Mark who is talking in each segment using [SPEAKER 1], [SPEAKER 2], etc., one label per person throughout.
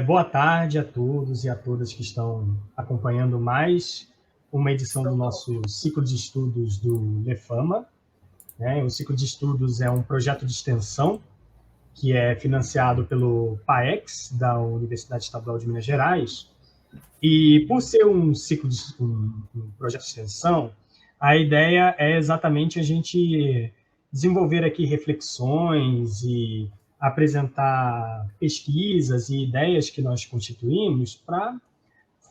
[SPEAKER 1] Boa tarde a todos e a todas que estão acompanhando mais uma edição do nosso ciclo de estudos do Lefama. O ciclo de estudos é um projeto de extensão que é financiado pelo PAEX, da Universidade Estadual de Minas Gerais. E por ser um projeto de extensão, a ideia é exatamente a gente desenvolver aqui reflexões e apresentar pesquisas e ideias que nós constituímos para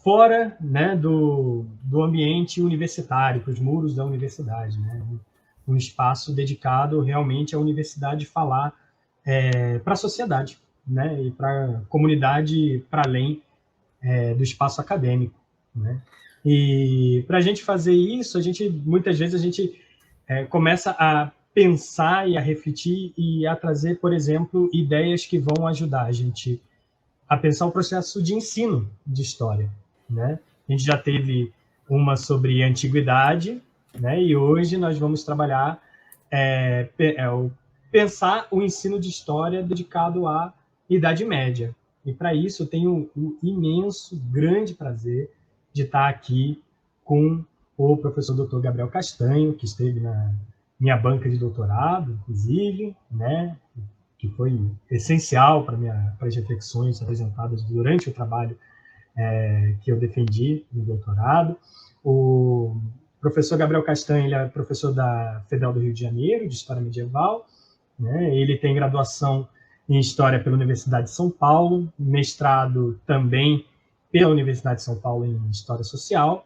[SPEAKER 1] fora, né, do ambiente universitário, para os muros da universidade, né? Um espaço dedicado realmente à universidade falar para a sociedade, né, e para a comunidade para além do espaço acadêmico, né? E para a gente fazer isso, muitas vezes a gente começa a pensar e a refletir e a trazer, por exemplo, ideias que vão ajudar a gente a pensar o processo de ensino de história, né? A gente já teve uma sobre antiguidade, né? E hoje nós vamos trabalhar pensar o ensino de história dedicado à Idade Média. E para isso eu tenho um imenso, grande prazer de estar aqui com o professor Dr. Gabriel Castanho, que esteve na minha banca de doutorado, inclusive, né? Que foi essencial para as reflexões apresentadas durante o trabalho que eu defendi no doutorado. O professor Gabriel Castanho, ele é professor da Federal do Rio de Janeiro, de História Medieval, né? Ele tem graduação em História pela Universidade de São Paulo, mestrado também pela Universidade de São Paulo em História Social,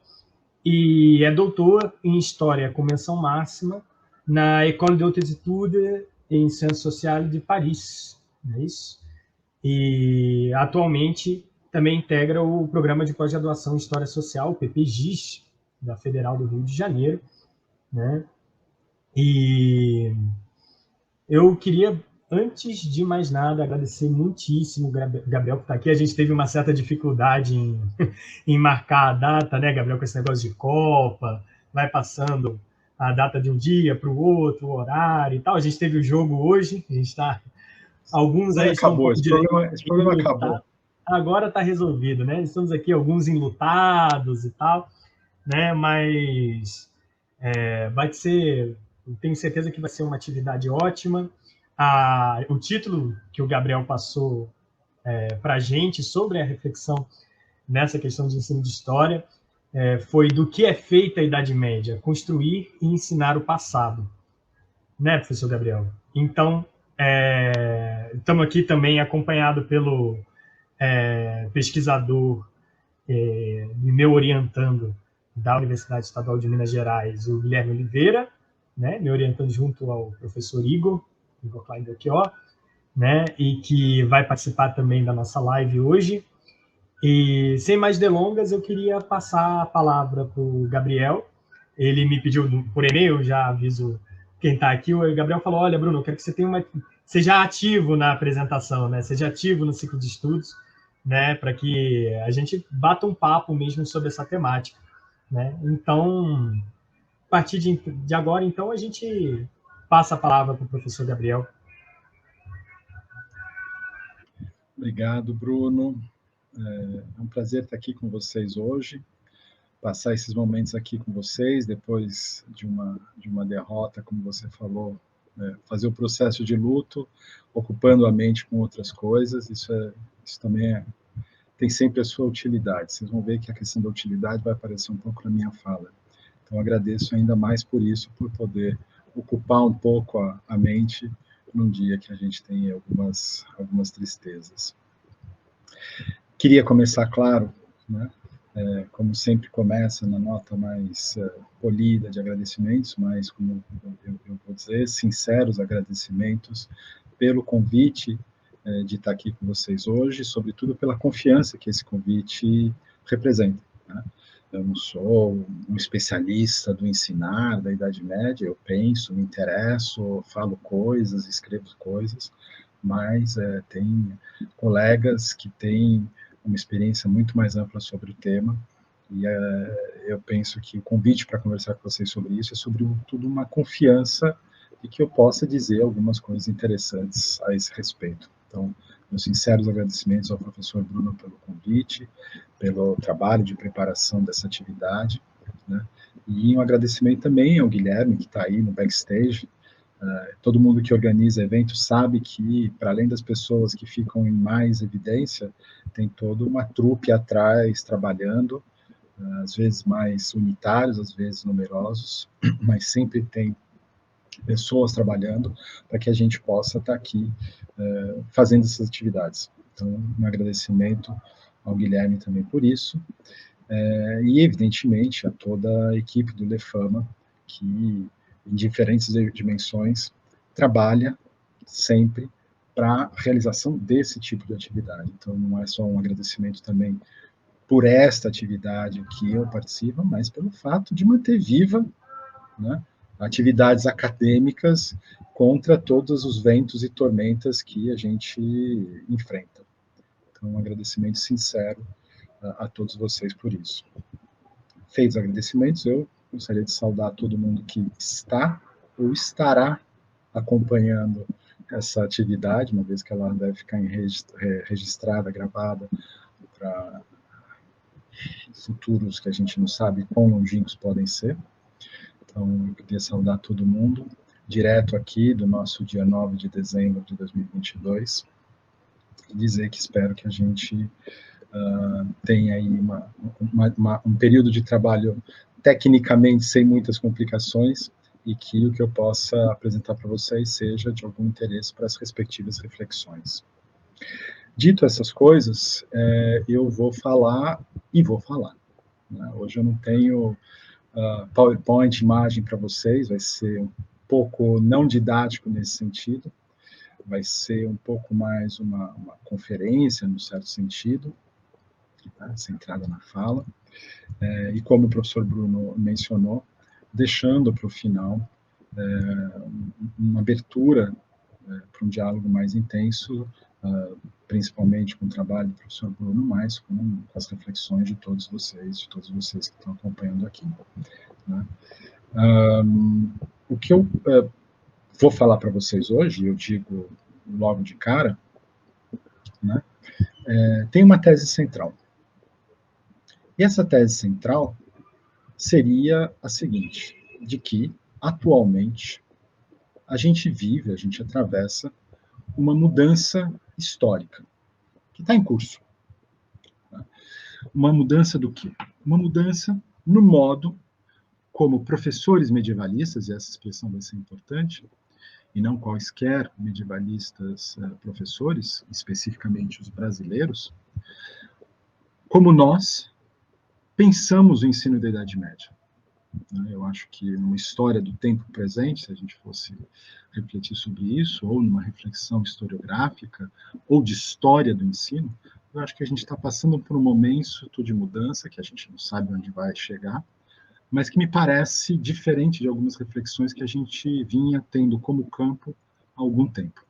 [SPEAKER 1] e é doutor em História com menção máxima na École de Hautes Études em Ciências Sociais de Paris, não é isso? E atualmente também integra o programa de pós-graduação em História Social, o PPGIS, da Federal do Rio de Janeiro, né? E eu queria, antes de mais nada, agradecer muitíssimo o Gabriel por estar aqui. A gente teve uma certa dificuldade em marcar a data, né, Gabriel, com esse negócio de Copa, vai passando a data de um dia para o outro, o horário e tal. A gente teve o jogo hoje, a gente está... Alguns aí estão um pouco
[SPEAKER 2] esse problema acabou.
[SPEAKER 1] Agora está resolvido, né? Estamos aqui alguns enlutados e tal, né? Mas vai ser, tenho certeza que vai ser uma atividade ótima. O título que o Gabriel passou para a gente sobre a reflexão nessa questão de ensino de história foi do que é feita a Idade Média, construir e ensinar o passado, né, professor Gabriel? Então, estamos aqui também acompanhado pelo pesquisador meu orientando da Universidade Estadual de Minas Gerais, o Guilherme Oliveira, né, me orientando junto ao professor Igor Klein Belchior, né, e que vai participar também da nossa live hoje. E, sem mais delongas, eu queria passar a palavra para o Gabriel. Ele me pediu por e-mail, já aviso quem está aqui. O Gabriel falou, olha, Bruno, eu quero que você seja ativo na apresentação, né? Seja ativo no ciclo de estudos, né? Para que a gente bata um papo mesmo sobre essa temática, né? Então, a partir de agora, então, a gente passa a palavra para o professor Gabriel.
[SPEAKER 2] Obrigado, Bruno. É um prazer estar aqui com vocês hoje, passar esses momentos aqui com vocês, depois de uma derrota, como você falou, fazer o processo de luto, ocupando a mente com outras coisas, isso também tem sempre a sua utilidade. Vocês vão ver que a questão da utilidade vai aparecer um pouco na minha fala. Então, agradeço ainda mais por isso, por poder ocupar um pouco a mente num dia que a gente tem algumas tristezas. Queria começar, claro, né, como sempre começa, na nota mais polida de agradecimentos, mas, como eu vou dizer, sinceros agradecimentos pelo convite de estar aqui com vocês hoje, sobretudo pela confiança que esse convite representa, né? Eu não sou um especialista do ensinar da Idade Média, eu penso, me interesso, falo coisas, escrevo coisas, mas tem colegas que têm uma experiência muito mais ampla sobre o tema, e eu penso que o convite para conversar com vocês sobre isso é, sobretudo, uma confiança de que eu possa dizer algumas coisas interessantes a esse respeito. Então, Meus sinceros agradecimentos ao professor Bruno pelo convite, pelo trabalho de preparação dessa atividade, né? E um agradecimento também ao Guilherme, que está aí no backstage. Todo mundo que organiza eventos sabe que, para além das pessoas que ficam em mais evidência, tem toda uma trupe atrás trabalhando, às vezes mais unitários, às vezes numerosos, mas sempre tem pessoas trabalhando para que a gente possa estar aqui fazendo essas atividades. Então, um agradecimento ao Guilherme também por isso, e, evidentemente, a toda a equipe do Lefama, que, em diferentes dimensões, trabalha sempre para a realização desse tipo de atividade. Então, não é só um agradecimento também por esta atividade que eu participo, mas pelo fato de manter viva, né, atividades acadêmicas contra todos os ventos e tormentas que a gente enfrenta. Então, um agradecimento sincero a todos vocês por isso. Feitos os agradecimentos, eu gostaria de saudar todo mundo que está ou estará acompanhando essa atividade, uma vez que ela deve ficar registrada, gravada, para futuros que a gente não sabe quão longínquos podem ser. Então, eu queria saudar todo mundo, direto aqui do nosso dia 9 de dezembro de 2022, e dizer que espero que a gente tenha aí um período de trabalho tecnicamente sem muitas complicações, e que o que eu possa apresentar para vocês seja de algum interesse para as respectivas reflexões. Dito essas coisas, eu vou falar, né? Hoje eu não tenho PowerPoint, imagem para vocês, vai ser um pouco não didático nesse sentido, vai ser um pouco mais uma conferência, no certo sentido, tá? Centrada na fala, e como o professor Bruno mencionou, deixando para o final uma abertura para um diálogo mais intenso, principalmente com o trabalho do professor Bruno, mas com as reflexões de todos vocês que estão acompanhando aqui, né? O que eu vou falar para vocês hoje, eu digo logo de cara, né, tem uma tese central. E essa tese central seria a seguinte, de que, atualmente, a gente atravessa uma mudança histórica, que está em curso. Uma mudança do quê? Uma mudança no modo como professores medievalistas, e essa expressão vai ser importante, e não quaisquer medievalistas professores, especificamente os brasileiros, como nós pensamos o ensino da Idade Média. Eu acho que numa história do tempo presente, se a gente fosse refletir sobre isso, ou numa reflexão historiográfica, ou de história do ensino, eu acho que a gente está passando por um momento de mudança, que a gente não sabe onde vai chegar, mas que me parece diferente de algumas reflexões que a gente vinha tendo como campo há algum tempo.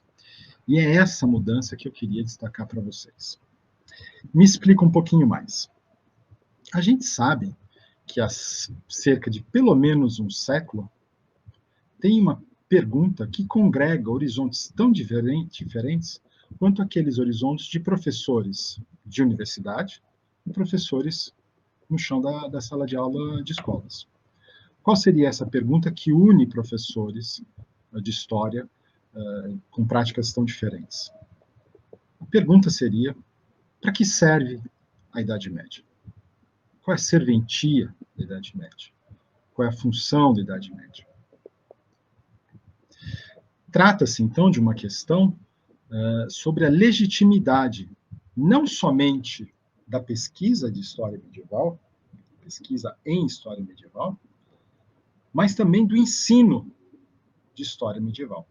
[SPEAKER 2] E é essa mudança que eu queria destacar para vocês. Me explica um pouquinho mais. A gente sabe que há cerca de pelo menos um século, tem uma pergunta que congrega horizontes tão diferentes quanto aqueles horizontes de professores de universidade e professores no chão da sala de aula de escolas. Qual seria essa pergunta que une professores de história com práticas tão diferentes? A pergunta seria, para que serve a Idade Média? Qual é a serventia da Idade Média? Qual é a função da Idade Média? Trata-se, então, de uma questão sobre a legitimidade, não somente da pesquisa de história medieval, pesquisa em história medieval, mas também do ensino de história medieval.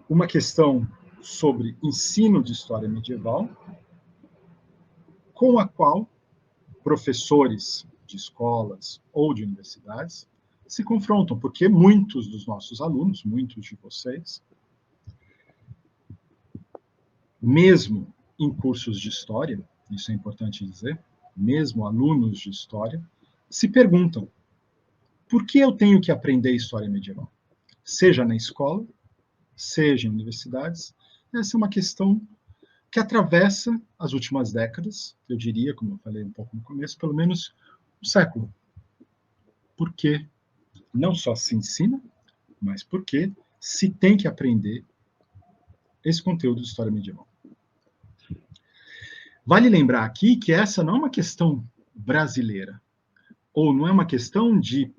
[SPEAKER 2] Uma questão sobre ensino de história medieval, com a qual professores de escolas ou de universidades se confrontam, porque muitos dos nossos alunos, muitos de vocês, mesmo em cursos de história, isso é importante dizer, mesmo alunos de história, se perguntam: por que eu tenho que aprender história medieval? Seja na escola, seja em universidades, essa é uma questão que atravessa as últimas décadas, eu diria, como eu falei um pouco no começo, pelo menos um século. Porque não só se ensina, mas porque se tem que aprender esse conteúdo de história medieval. Vale lembrar aqui que essa não é uma questão brasileira, ou não é uma questão de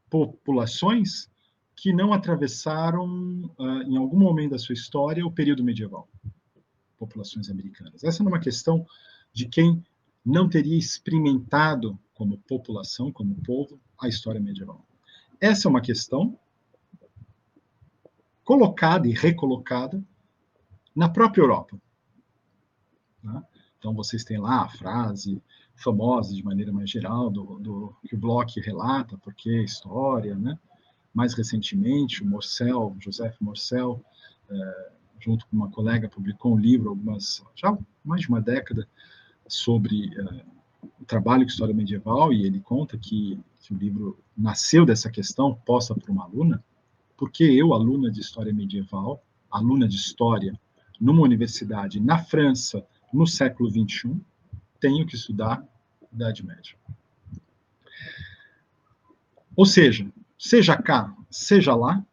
[SPEAKER 2] populações que não atravessaram, em algum momento da sua história, o período medieval. Populações americanas. Essa não é uma questão de quem não teria experimentado como população, como povo, a história medieval. Essa é uma questão colocada e recolocada na própria Europa. Né? Então, vocês têm lá a frase famosa, de maneira mais geral, que o Bloch relata, porque história, né? Mais recentemente, o Morcel, Joseph Morcel, junto com uma colega, publicou um livro, já mais de uma década, sobre o trabalho com história medieval, e ele conta que o livro nasceu dessa questão, posta por uma aluna, porque eu, aluna de história medieval, aluna de história, numa universidade na França, no século XXI, tenho que estudar Idade Média. Ou seja cá, seja lá,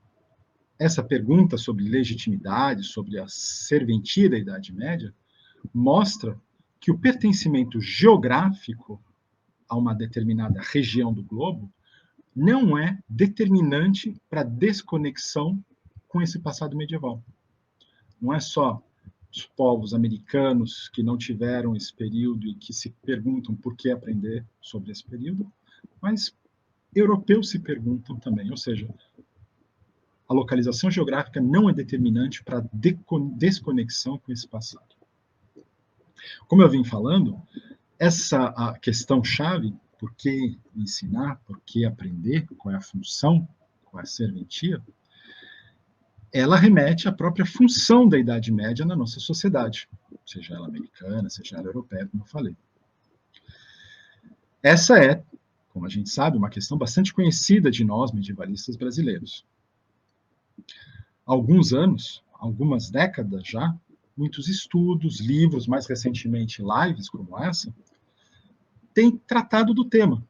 [SPEAKER 2] essa pergunta sobre legitimidade, sobre a serventia da Idade Média, mostra que o pertencimento geográfico a uma determinada região do globo não é determinante para a desconexão com esse passado medieval. Não é só os povos americanos que não tiveram esse período e que se perguntam por que aprender sobre esse período, mas europeus se perguntam também, ou seja, a localização geográfica não é determinante para a desconexão com esse passado. Como eu vim falando, essa a questão-chave, por que ensinar, por que aprender, qual é a função, qual é a serventia, ela remete à própria função da Idade Média na nossa sociedade, seja ela americana, seja ela europeia, como eu falei. Essa é, como a gente sabe, uma questão bastante conhecida de nós, medievalistas brasileiros. Há alguns anos, algumas décadas já, muitos estudos, livros, mais recentemente lives como essa, têm tratado do tema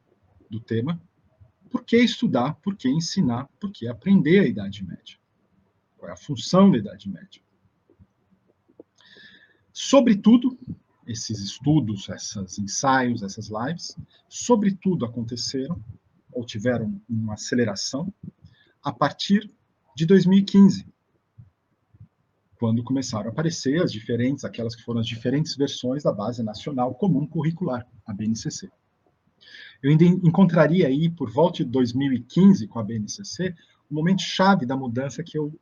[SPEAKER 2] por que estudar, por que ensinar, por que aprender a Idade Média. Qual é a função da Idade Média? Sobretudo, esses estudos, esses ensaios, essas lives, sobretudo aconteceram, ou tiveram uma aceleração, a partir de 2015, quando começaram a aparecer aquelas que foram as diferentes versões da Base Nacional Comum Curricular, a BNCC. Eu ainda encontraria aí, por volta de 2015, com a BNCC, o momento chave da mudança que eu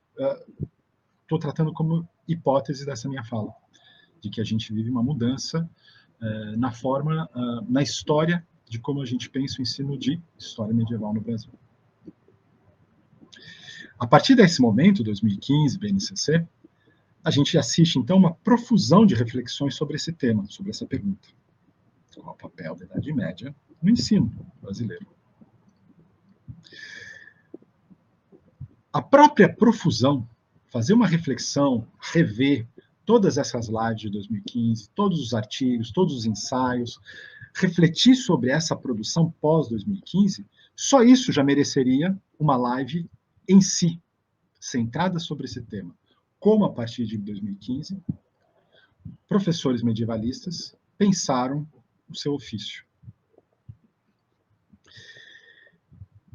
[SPEAKER 2] estou tratando como hipótese dessa minha fala, de que a gente vive uma mudança na forma, na história de como a gente pensa o ensino de história medieval no Brasil. A partir desse momento, 2015, BNCC, a gente assiste, então, uma profusão de reflexões sobre esse tema, sobre essa pergunta. Qual é o papel da Idade Média no ensino brasileiro? A própria profusão, fazer uma reflexão, rever todas essas lives de 2015, todos os artigos, todos os ensaios, refletir sobre essa produção pós-2015, só isso já mereceria uma live em si, centrada sobre esse tema. Como, a partir de 2015, professores medievalistas pensaram o seu ofício.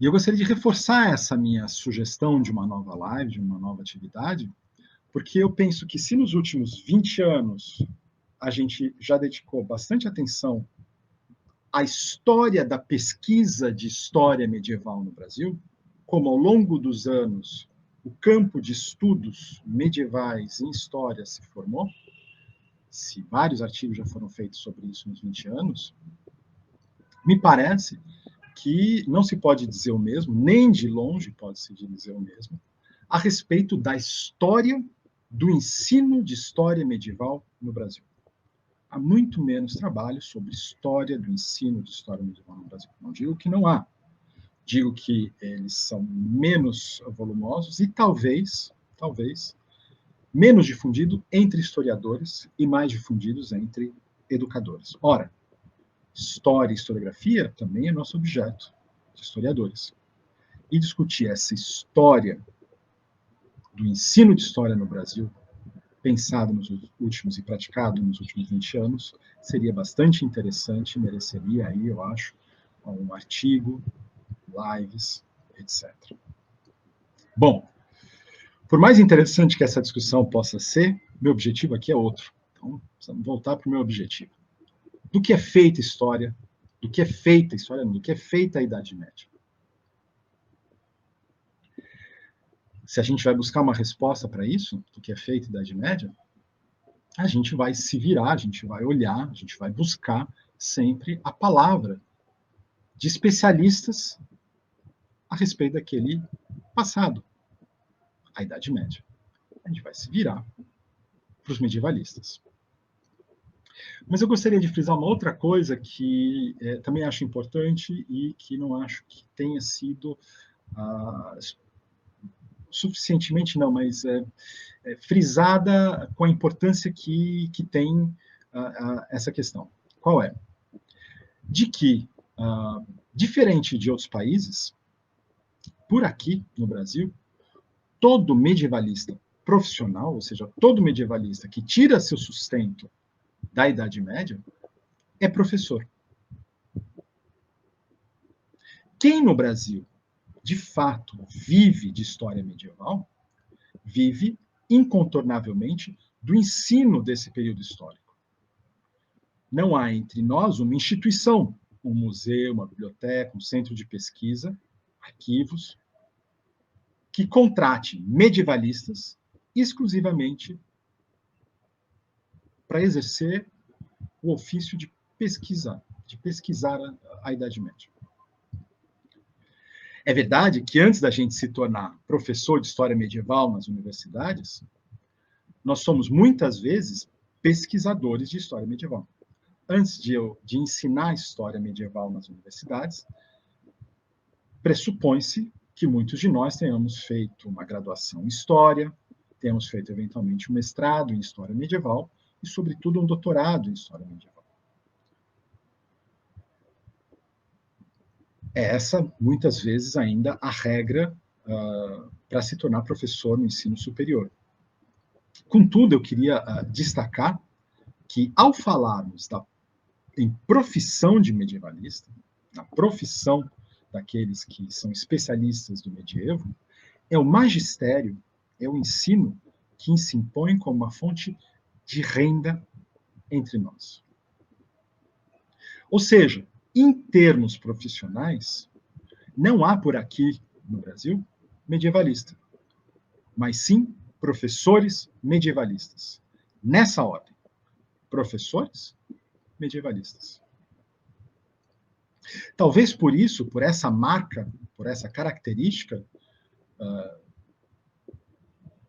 [SPEAKER 2] E eu gostaria de reforçar essa minha sugestão de uma nova live, de uma nova atividade, porque eu penso que se nos últimos 20 anos a gente já dedicou bastante atenção à história da pesquisa de história medieval no Brasil, como ao longo dos anos o campo de estudos medievais em história se formou, se vários artigos já foram feitos sobre isso nos 20 anos, me parece que não se pode dizer o mesmo, nem de longe pode-se dizer o mesmo, a respeito da história do ensino de história medieval no Brasil. Há muito menos trabalho sobre história do ensino de história medieval no Brasil. Não digo que não há, digo que eles são menos volumosos e talvez menos difundido entre historiadores e mais difundidos entre educadores. Ora, história e historiografia também é nosso objeto de historiadores. E discutir essa história do ensino de história no Brasil, pensado nos últimos e praticado nos últimos 20 anos, seria bastante interessante, mereceria aí, eu acho, um artigo, lives, etc. Bom, por mais interessante que essa discussão possa ser, meu objetivo aqui é outro. Então, precisamos voltar para o meu objetivo. Do que é feita história, do que é feita história, do que é feita a Idade Média. Se a gente vai buscar uma resposta para isso, do que é feita a Idade Média, a gente vai se virar, a gente vai olhar, a gente vai buscar sempre a palavra de especialistas a respeito daquele passado, a Idade Média. A gente vai se virar para os medievalistas. Mas eu gostaria de frisar uma outra coisa que também acho importante e que não acho que tenha sido suficientemente, não, mas frisada com a importância que tem essa questão. Qual é? De que, diferente de outros países, por aqui no Brasil, todo medievalista profissional, ou seja, todo medievalista que tira seu sustento da Idade Média, é professor. Quem no Brasil, de fato, vive de história medieval, vive incontornavelmente do ensino desse período histórico. Não há entre nós uma instituição, um museu, uma biblioteca, um centro de pesquisa, arquivos, que contrate medievalistas exclusivamente para exercer o ofício de pesquisar a Idade Média. É verdade que antes da gente se tornar professor de história medieval nas universidades, nós somos muitas vezes pesquisadores de história medieval. Antes de ensinar história medieval nas universidades, pressupõe-se que muitos de nós tenhamos feito uma graduação em história, tenhamos feito eventualmente um mestrado em história medieval e, sobretudo, um doutorado em história medieval. É essa, muitas vezes, ainda a regra para se tornar professor no ensino superior. Contudo, eu queria destacar que, ao falarmos em profissão de medievalista, na profissão daqueles que são especialistas do medievo, é o magistério, é o ensino que se impõe como uma fonte de renda entre nós. Ou seja, em termos profissionais, não há por aqui no Brasil medievalista, mas sim professores medievalistas. Nessa ordem, professores medievalistas. Talvez por isso, por essa marca, por essa característica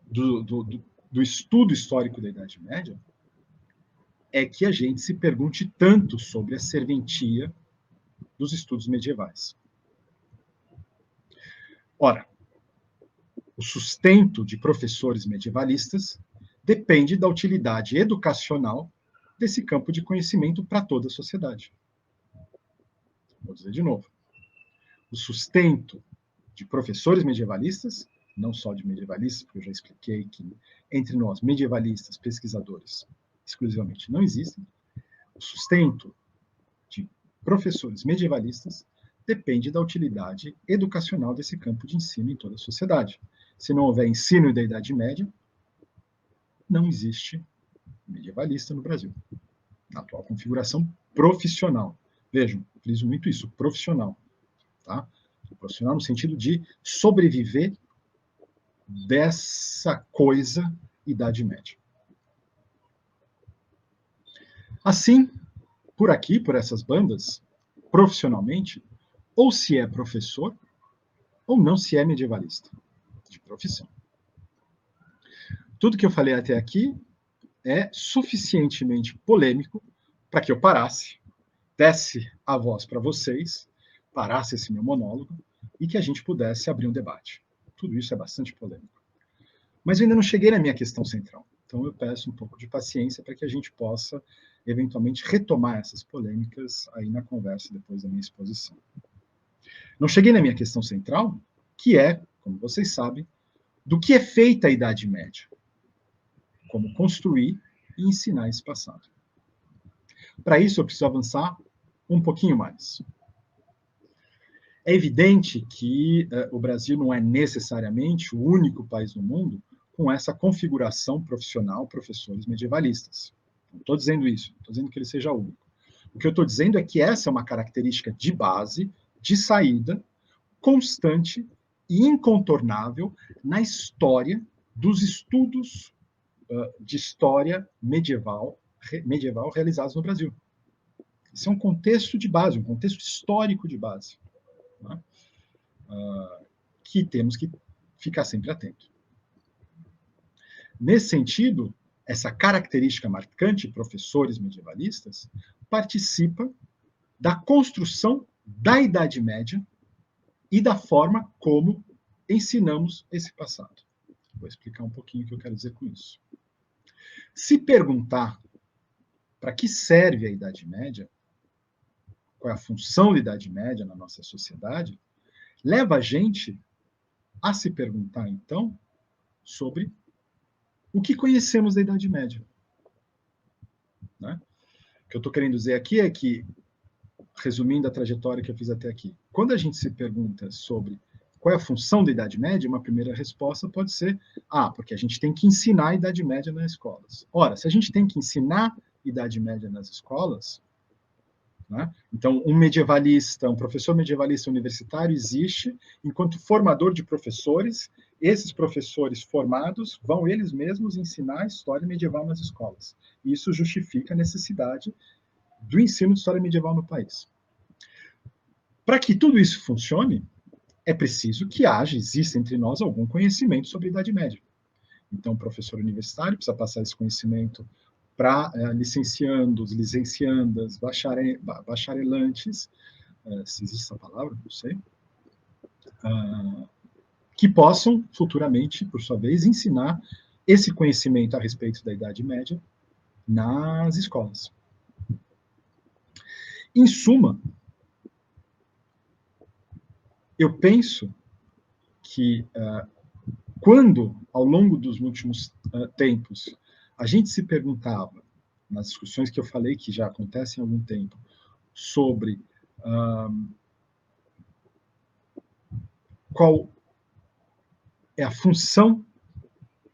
[SPEAKER 2] do estudo histórico da Idade Média, é que a gente se pergunte tanto sobre a serventia dos estudos medievais. Ora, o sustento de professores medievalistas depende da utilidade educacional desse campo de conhecimento para toda a sociedade. Vou dizer de novo. O sustento de professores medievalistas, não só de medievalistas, porque eu já expliquei que entre nós, medievalistas, pesquisadores, exclusivamente não existem. O sustento de professores medievalistas depende da utilidade educacional desse campo de ensino em toda a sociedade. Se não houver ensino da Idade Média, não existe medievalista no Brasil, na atual configuração profissional. Vejam, friso muito isso, profissional. Tá? Profissional no sentido de sobreviver dessa coisa Idade Média. Assim, por aqui, por essas bandas, profissionalmente, ou se é professor, ou não se é medievalista, de profissão. Tudo que eu falei até aqui é suficientemente polêmico para que eu parasse, desse a voz para vocês, parasse esse meu monólogo, e que a gente pudesse abrir um debate. Tudo isso é bastante polêmico. Mas eu ainda não cheguei na minha questão central. Então eu peço um pouco de paciência para que a gente possa, eventualmente, retomar essas polêmicas aí na conversa depois da minha exposição. Não cheguei na minha questão central, que é, como vocês sabem, do que é feita a Idade Média. Como construir e ensinar esse passado. Para isso, eu preciso avançar um pouquinho mais. É evidente que o Brasil não é necessariamente o único país no mundo com essa configuração profissional professores medievalistas. Não estou dizendo isso, não estou dizendo que ele seja o único. O que eu estou dizendo é que essa é uma característica de base, de saída, constante e incontornável na história dos estudos de história medieval realizados no Brasil. Esse é um contexto de base, um contexto histórico de base, né? Que temos que ficar sempre atento. Nesse sentido, essa característica marcante, professores medievalistas, participa da construção da Idade Média e da forma como ensinamos esse passado. Vou explicar um pouquinho o que eu quero dizer com isso. Se perguntar para que serve a Idade Média, qual é a função da Idade Média na nossa sociedade, leva a gente a se perguntar, então, sobre o que conhecemos da Idade Média. Né? O que eu estou querendo dizer aqui é que, resumindo a trajetória que eu fiz até aqui, quando a gente se pergunta sobre qual é a função da Idade Média, uma primeira resposta pode ser, porque a gente tem que ensinar a Idade Média nas escolas. Ora, se a gente tem que ensinar Idade Média nas escolas, né? Então, um medievalista, um professor medievalista universitário existe enquanto formador de professores. Esses professores formados vão eles mesmos ensinar a história medieval nas escolas. Isso justifica a necessidade do ensino de história medieval no país. Para que tudo isso funcione, é preciso que exista entre nós algum conhecimento sobre a Idade Média. Então, o professor universitário precisa passar esse conhecimento para licenciandos, licenciandas, bacharelantes, se existe essa palavra, não sei, que possam futuramente, por sua vez, ensinar esse conhecimento a respeito da Idade Média nas escolas. Em suma, eu penso que quando, ao longo dos últimos tempos, a gente se perguntava, nas discussões que eu falei que já acontecem há algum tempo, sobre qual é a função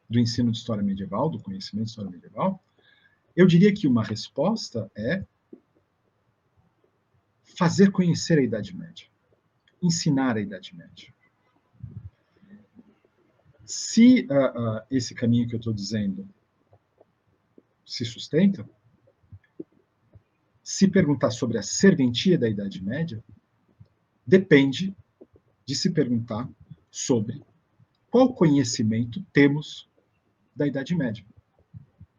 [SPEAKER 2] do ensino de história medieval, do conhecimento de história medieval, eu diria que uma resposta é fazer conhecer a Idade Média, ensinar a Idade Média. Se esse caminho que eu estou dizendo se sustenta, se perguntar sobre a serventia da Idade Média, depende de se perguntar sobre qual conhecimento temos da Idade Média.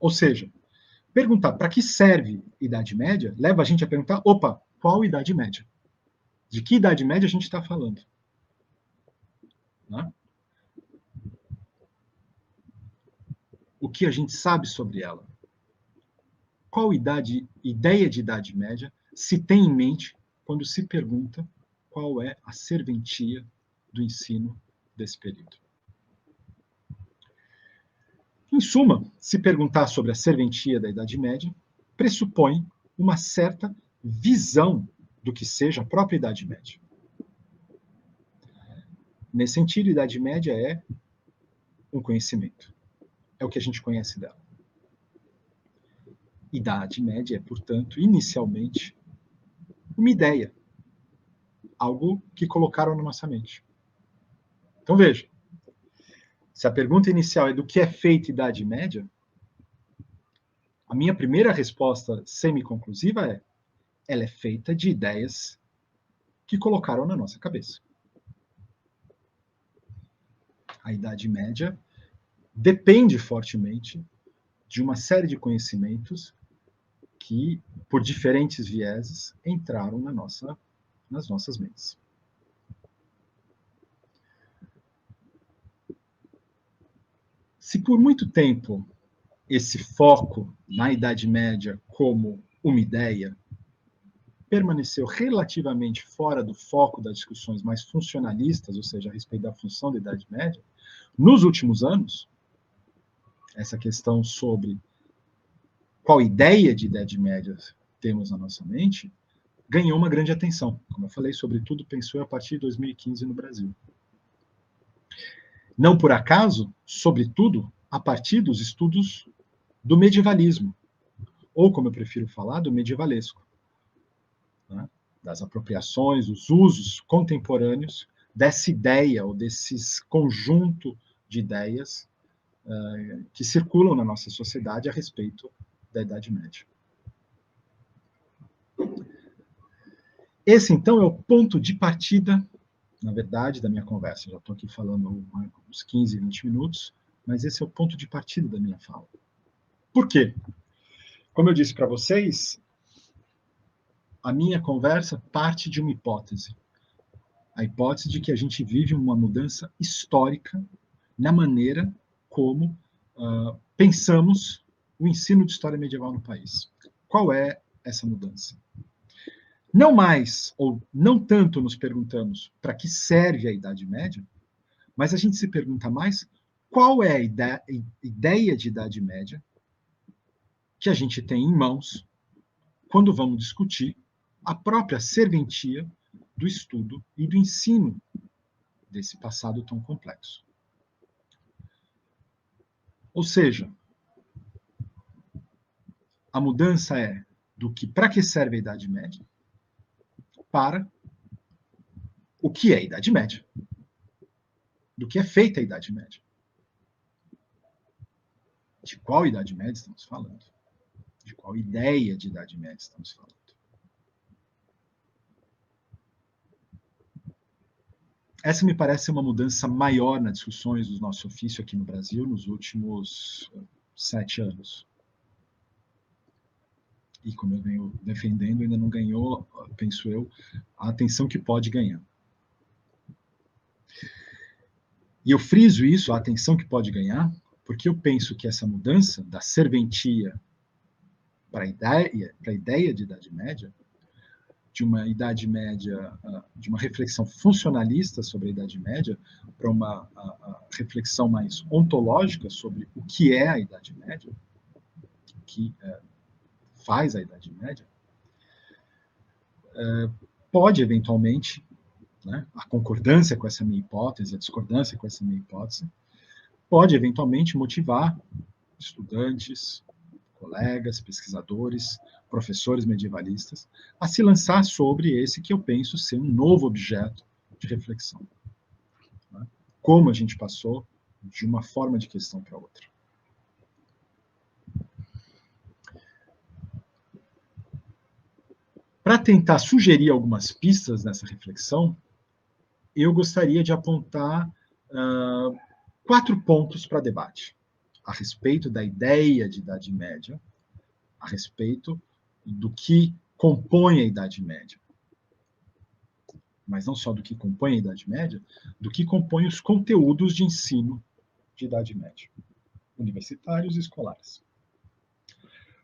[SPEAKER 2] Ou seja, perguntar para que serve Idade Média leva a gente a perguntar, qual Idade Média? De que Idade Média a gente está falando? Né? O que a gente sabe sobre ela? Qual ideia de Idade Média se tem em mente quando se pergunta qual é a serventia do ensino desse período? Em suma, se perguntar sobre a serventia da Idade Média pressupõe uma certa visão do que seja a própria Idade Média. Nesse sentido, a Idade Média é um conhecimento. É o que a gente conhece dela. Idade Média é, portanto, inicialmente, uma ideia. Algo que colocaram na nossa mente. Então, veja. Se a pergunta inicial é do que é feita Idade Média, a minha primeira resposta semi-conclusiva é: ela é feita de ideias que colocaram na nossa cabeça. A Idade Média depende fortemente de uma série de conhecimentos que, por diferentes vieses, entraram nas nossas mentes. Se por muito tempo esse foco na Idade Média como uma ideia permaneceu relativamente fora do foco das discussões mais funcionalistas, ou seja, a respeito da função da Idade Média, nos últimos anos, essa questão sobre qual ideia de Idade Média temos na nossa mente, ganhou uma grande atenção. Como eu falei, sobretudo pensou a partir de 2015 no Brasil. Não por acaso, sobretudo, a partir dos estudos do medievalismo, ou, como eu prefiro falar, do medievalesco, né? Das apropriações, dos usos contemporâneos dessa ideia, ou desses conjunto de ideias que circulam na nossa sociedade a respeito da Idade Média. Esse, então, é o ponto de partida, na verdade, da minha conversa. Já estou aqui falando uns 15, 20 minutos, mas esse é o ponto de partida da minha fala. Por quê? Como eu disse para vocês, a minha conversa parte de uma hipótese. A hipótese de que a gente vive uma mudança histórica na maneira como pensamos o ensino de história medieval no país. Qual é essa mudança? Não mais, ou não tanto nos perguntamos para que serve a Idade Média, mas a gente se pergunta mais qual é a ideia de Idade Média que a gente tem em mãos quando vamos discutir a própria serventia do estudo e do ensino desse passado tão complexo. Ou seja, a mudança é do que para que serve a Idade Média para o que é a Idade Média, do que é feita a Idade Média. De qual Idade Média estamos falando? De qual ideia de Idade Média estamos falando? Essa me parece ser uma mudança maior nas discussões do nosso ofício aqui no Brasil nos últimos 7 anos. E como eu venho defendendo, ainda não ganhou, penso eu, a atenção que pode ganhar. E eu friso isso, a atenção que pode ganhar, porque eu penso que essa mudança da serventia para a ideia de Idade Média, de uma Idade Média, de uma reflexão funcionalista sobre a Idade Média, para uma reflexão mais ontológica sobre o que é a Idade Média, o que faz a Idade Média, pode eventualmente, né, a concordância com essa minha hipótese, a discordância com essa minha hipótese, pode eventualmente motivar estudantes, colegas, pesquisadores, professores medievalistas, a se lançar sobre esse que eu penso ser um novo objeto de reflexão. Né? Como a gente passou de uma forma de questão para outra. Para tentar sugerir algumas pistas nessa reflexão, eu gostaria de apontar 4 pontos para debate a respeito da ideia de Idade Média, a respeito do que compõe a Idade Média. Mas não só do que compõe a Idade Média, do que compõe os conteúdos de ensino de Idade Média, universitários e escolares.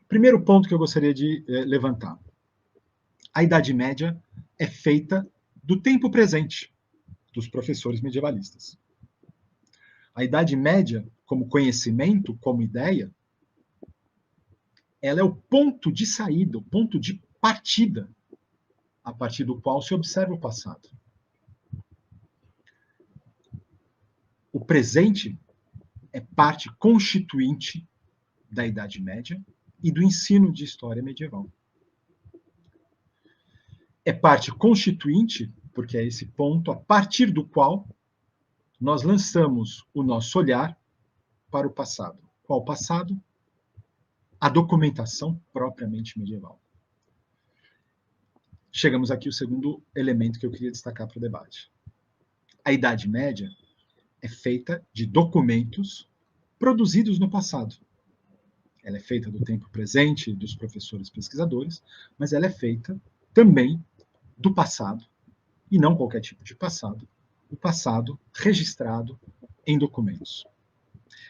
[SPEAKER 2] Primeiro ponto que eu gostaria de levantar. A Idade Média é feita do tempo presente dos professores medievalistas. A Idade Média, como conhecimento, como ideia, ela é o ponto de saída, o ponto de partida, a partir do qual se observa o passado. O presente é parte constituinte da Idade Média e do ensino de história medieval. É parte constituinte, porque é esse ponto a partir do qual nós lançamos o nosso olhar para o passado. Qual passado? A documentação propriamente medieval. Chegamos aqui ao segundo elemento que eu queria destacar para o debate. A Idade Média é feita de documentos produzidos no passado. Ela é feita do tempo presente dos professores pesquisadores, mas ela é feita também do passado, e não qualquer tipo de passado, o passado registrado em documentos.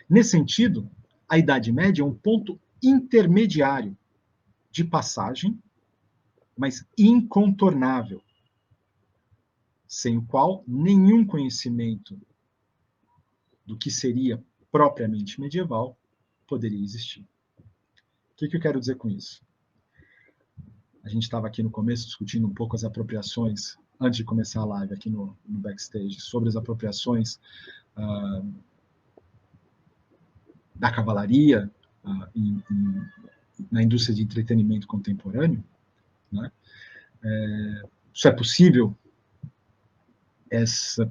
[SPEAKER 2] Nesse sentido, a Idade Média é um ponto intermediário de passagem, mas incontornável, sem o qual nenhum conhecimento do que seria propriamente medieval poderia existir. O que eu quero dizer com isso? A gente estava aqui no começo discutindo um pouco as apropriações, antes de começar a live aqui no backstage, sobre as apropriações da cavalaria na indústria de entretenimento contemporâneo, né? Isso é possível, essa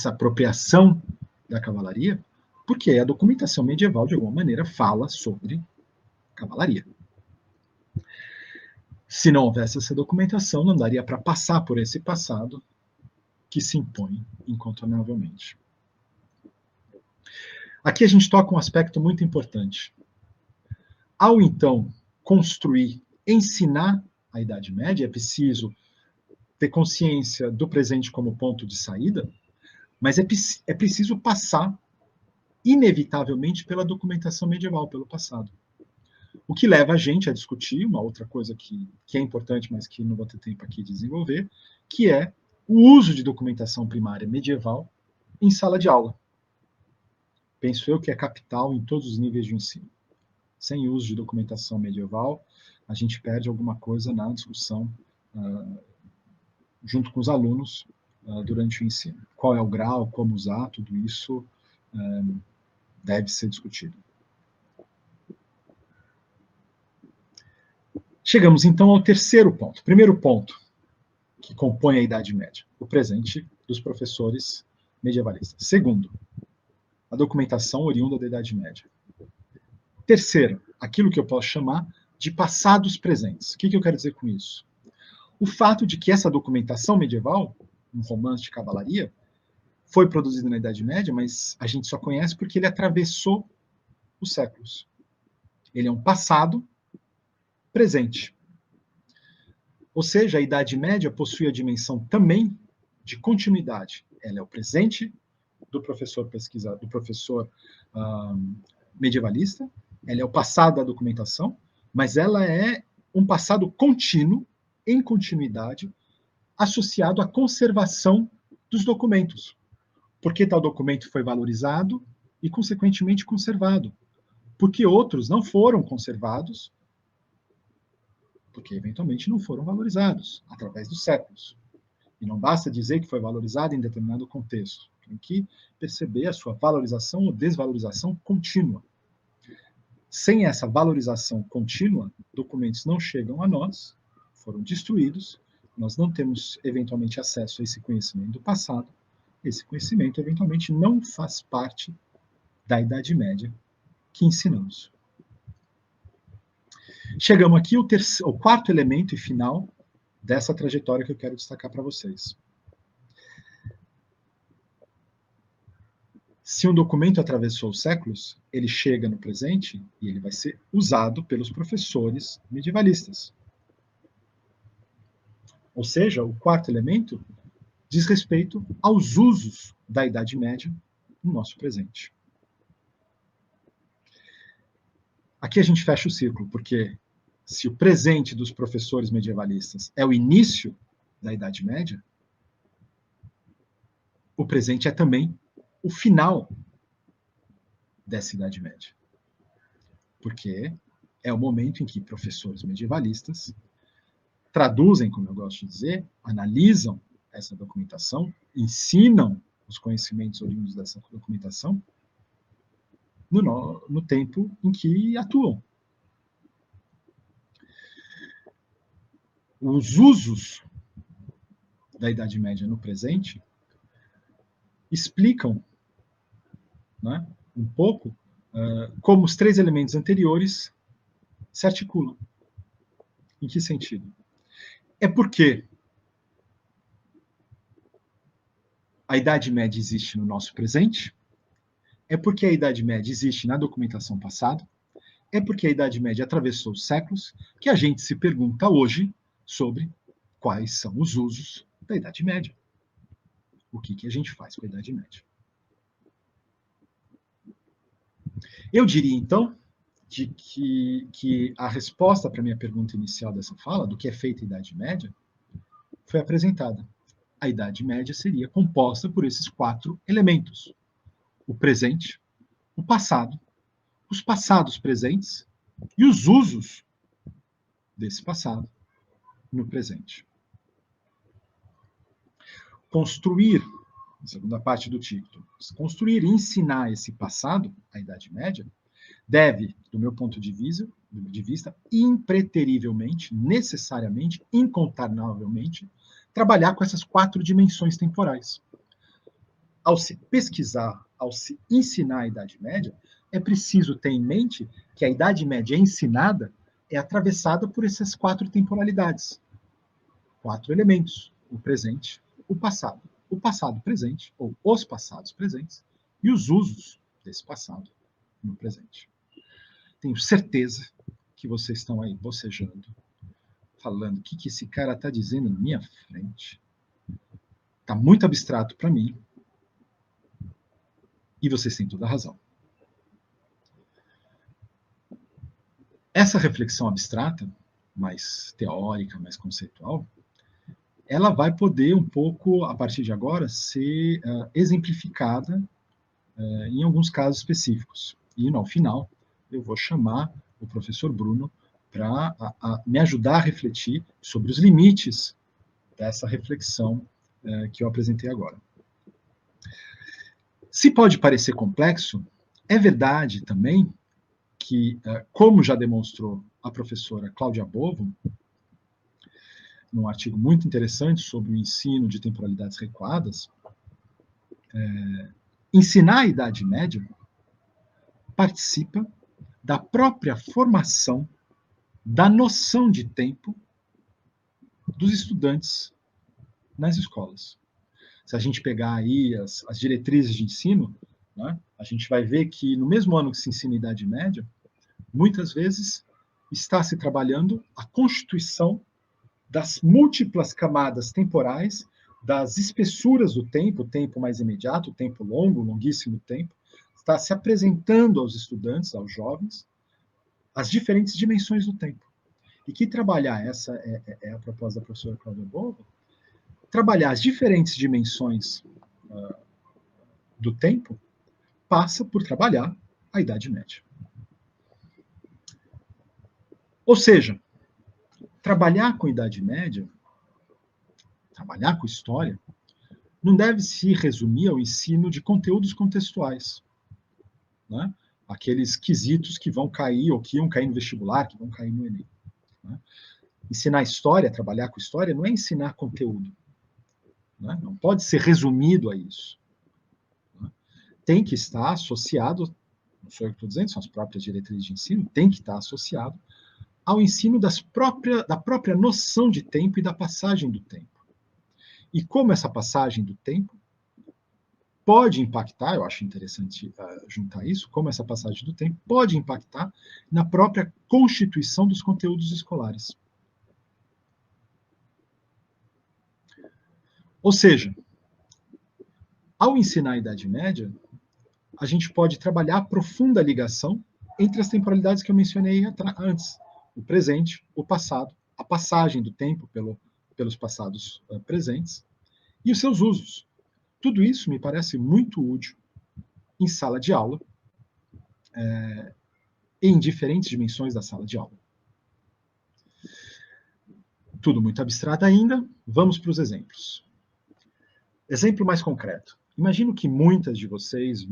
[SPEAKER 2] apropriação da cavalaria, porque a documentação medieval, de alguma maneira, fala sobre cavalaria. Se não houvesse essa documentação, não daria para passar por esse passado que se impõe incontornavelmente. Aqui a gente toca um aspecto muito importante. Ao, então, construir, ensinar a Idade Média, é preciso ter consciência do presente como ponto de saída, mas é preciso passar, inevitavelmente, pela documentação medieval, pelo passado. O que leva a gente a discutir uma outra coisa que é importante, mas que não vou ter tempo aqui de desenvolver, que é o uso de documentação primária medieval em sala de aula. Penso eu que é capital em todos os níveis de ensino. Sem uso de documentação medieval, a gente perde alguma coisa na discussão junto com os alunos durante o ensino. Qual é o grau, como usar, tudo isso deve ser discutido. Chegamos, então, ao terceiro ponto. Primeiro ponto que compõe a Idade Média, o presente dos professores medievalistas. Segundo, a documentação oriunda da Idade Média. Terceiro, aquilo que eu posso chamar de passados presentes. O que eu quero dizer com isso? O fato de que essa documentação medieval, um romance de cavalaria, foi produzido na Idade Média, mas a gente só conhece porque ele atravessou os séculos. Ele é um passado presente. Ou seja, a Idade Média possui a dimensão também de continuidade. Ela é o presente do professor pesquisador, do professor medievalista, ela é o passado da documentação, mas ela é um passado contínuo, em continuidade, associado à conservação dos documentos. Porque tal documento foi valorizado e, consequentemente, conservado. Porque outros não foram conservados, porque eventualmente não foram valorizados através dos séculos. E não basta dizer que foi valorizado em determinado contexto. Tem que perceber a sua valorização ou desvalorização contínua. Sem essa valorização contínua, documentos não chegam a nós, foram destruídos, nós não temos eventualmente acesso a esse conhecimento do passado, esse conhecimento eventualmente não faz parte da Idade Média que ensinamos. Chegamos aqui ao quarto elemento e final dessa trajetória que eu quero destacar para vocês. Se um documento atravessou os séculos, ele chega no presente e ele vai ser usado pelos professores medievalistas. Ou seja, o quarto elemento diz respeito aos usos da Idade Média no nosso presente. Aqui a gente fecha o círculo, porque se o presente dos professores medievalistas é o início da Idade Média, o presente é também o final dessa Idade Média. Porque é o momento em que professores medievalistas traduzem, como eu gosto de dizer, analisam essa documentação, ensinam os conhecimentos oriundos dessa documentação no tempo em que atuam. Os usos da Idade Média no presente explicam, né, um pouco como os três elementos anteriores se articulam. Em que sentido? É porque a Idade Média existe no nosso presente, é porque a Idade Média existe na documentação passada, é porque a Idade Média atravessou os séculos, que a gente se pergunta hoje sobre quais são os usos da Idade Média. O que a gente faz com a Idade Média? Eu diria, então, que a resposta para a minha pergunta inicial dessa fala, do que é feita a Idade Média, foi apresentada. A Idade Média seria composta por esses 4 elementos: o presente, o passado, os passados presentes e os usos desse passado no presente. Construir, segunda parte do título, construir e ensinar esse passado, a Idade Média, deve, do meu ponto de vista, impreterivelmente, necessariamente, incontornavelmente, trabalhar com essas 4 dimensões temporais. Ao se pesquisar, ao se ensinar a Idade Média, é preciso ter em mente que a Idade Média ensinada é atravessada por essas 4 temporalidades, 4 elementos: o presente, o passado presente, ou os passados presentes, e os usos desse passado no presente. Tenho certeza que vocês estão aí bocejando, falando o que esse cara está dizendo na minha frente. Está muito abstrato para mim. E vocês têm toda a razão. Essa reflexão abstrata, mais teórica, mais conceitual, ela vai poder um pouco, a partir de agora, ser exemplificada em alguns casos específicos. E, ao final, eu vou chamar o professor Bruno para me ajudar a refletir sobre os limites dessa reflexão que eu apresentei agora. Se pode parecer complexo, é verdade também que, como já demonstrou a professora Cláudia Bovo, num artigo muito interessante sobre o ensino de temporalidades recuadas, ensinar a Idade Média participa da própria formação da noção de tempo dos estudantes nas escolas. Se a gente pegar aí as diretrizes de ensino, né, a gente vai ver que no mesmo ano que se ensina a Idade Média, muitas vezes está se trabalhando a constituição das múltiplas camadas temporais, das espessuras do tempo, o tempo mais imediato, o tempo longo, o longuíssimo tempo, está se apresentando aos estudantes, aos jovens, as diferentes dimensões do tempo. E que trabalhar, essa é a proposta da professora Cláudia Bovo, trabalhar as diferentes dimensões do tempo passa por trabalhar a Idade Média. Ou seja, trabalhar com a Idade Média, trabalhar com história, não deve se resumir ao ensino de conteúdos contextuais, né? Aqueles quesitos que vão cair, ou que iam cair no vestibular, que vão cair no Enem. Né? Ensinar história, trabalhar com história, não é ensinar conteúdo. Né? Não pode ser resumido a isso. Né? Tem que estar associado, não sou eu que estou dizendo, são as próprias diretrizes de ensino, tem que estar associado ao ensino da própria noção de tempo e da passagem do tempo. E como essa passagem do tempo pode impactar, eu acho interessante juntar isso, como essa passagem do tempo pode impactar na própria constituição dos conteúdos escolares. Ou seja, ao ensinar a Idade Média, a gente pode trabalhar a profunda ligação entre as temporalidades que eu mencionei antes, o presente, o passado, a passagem do tempo pelos passados presentes e os seus usos. Tudo isso me parece muito útil em sala de aula, em diferentes dimensões da sala de aula. Tudo muito abstrato ainda, vamos para os exemplos. Exemplo mais concreto. Imagino que muitos de vocês,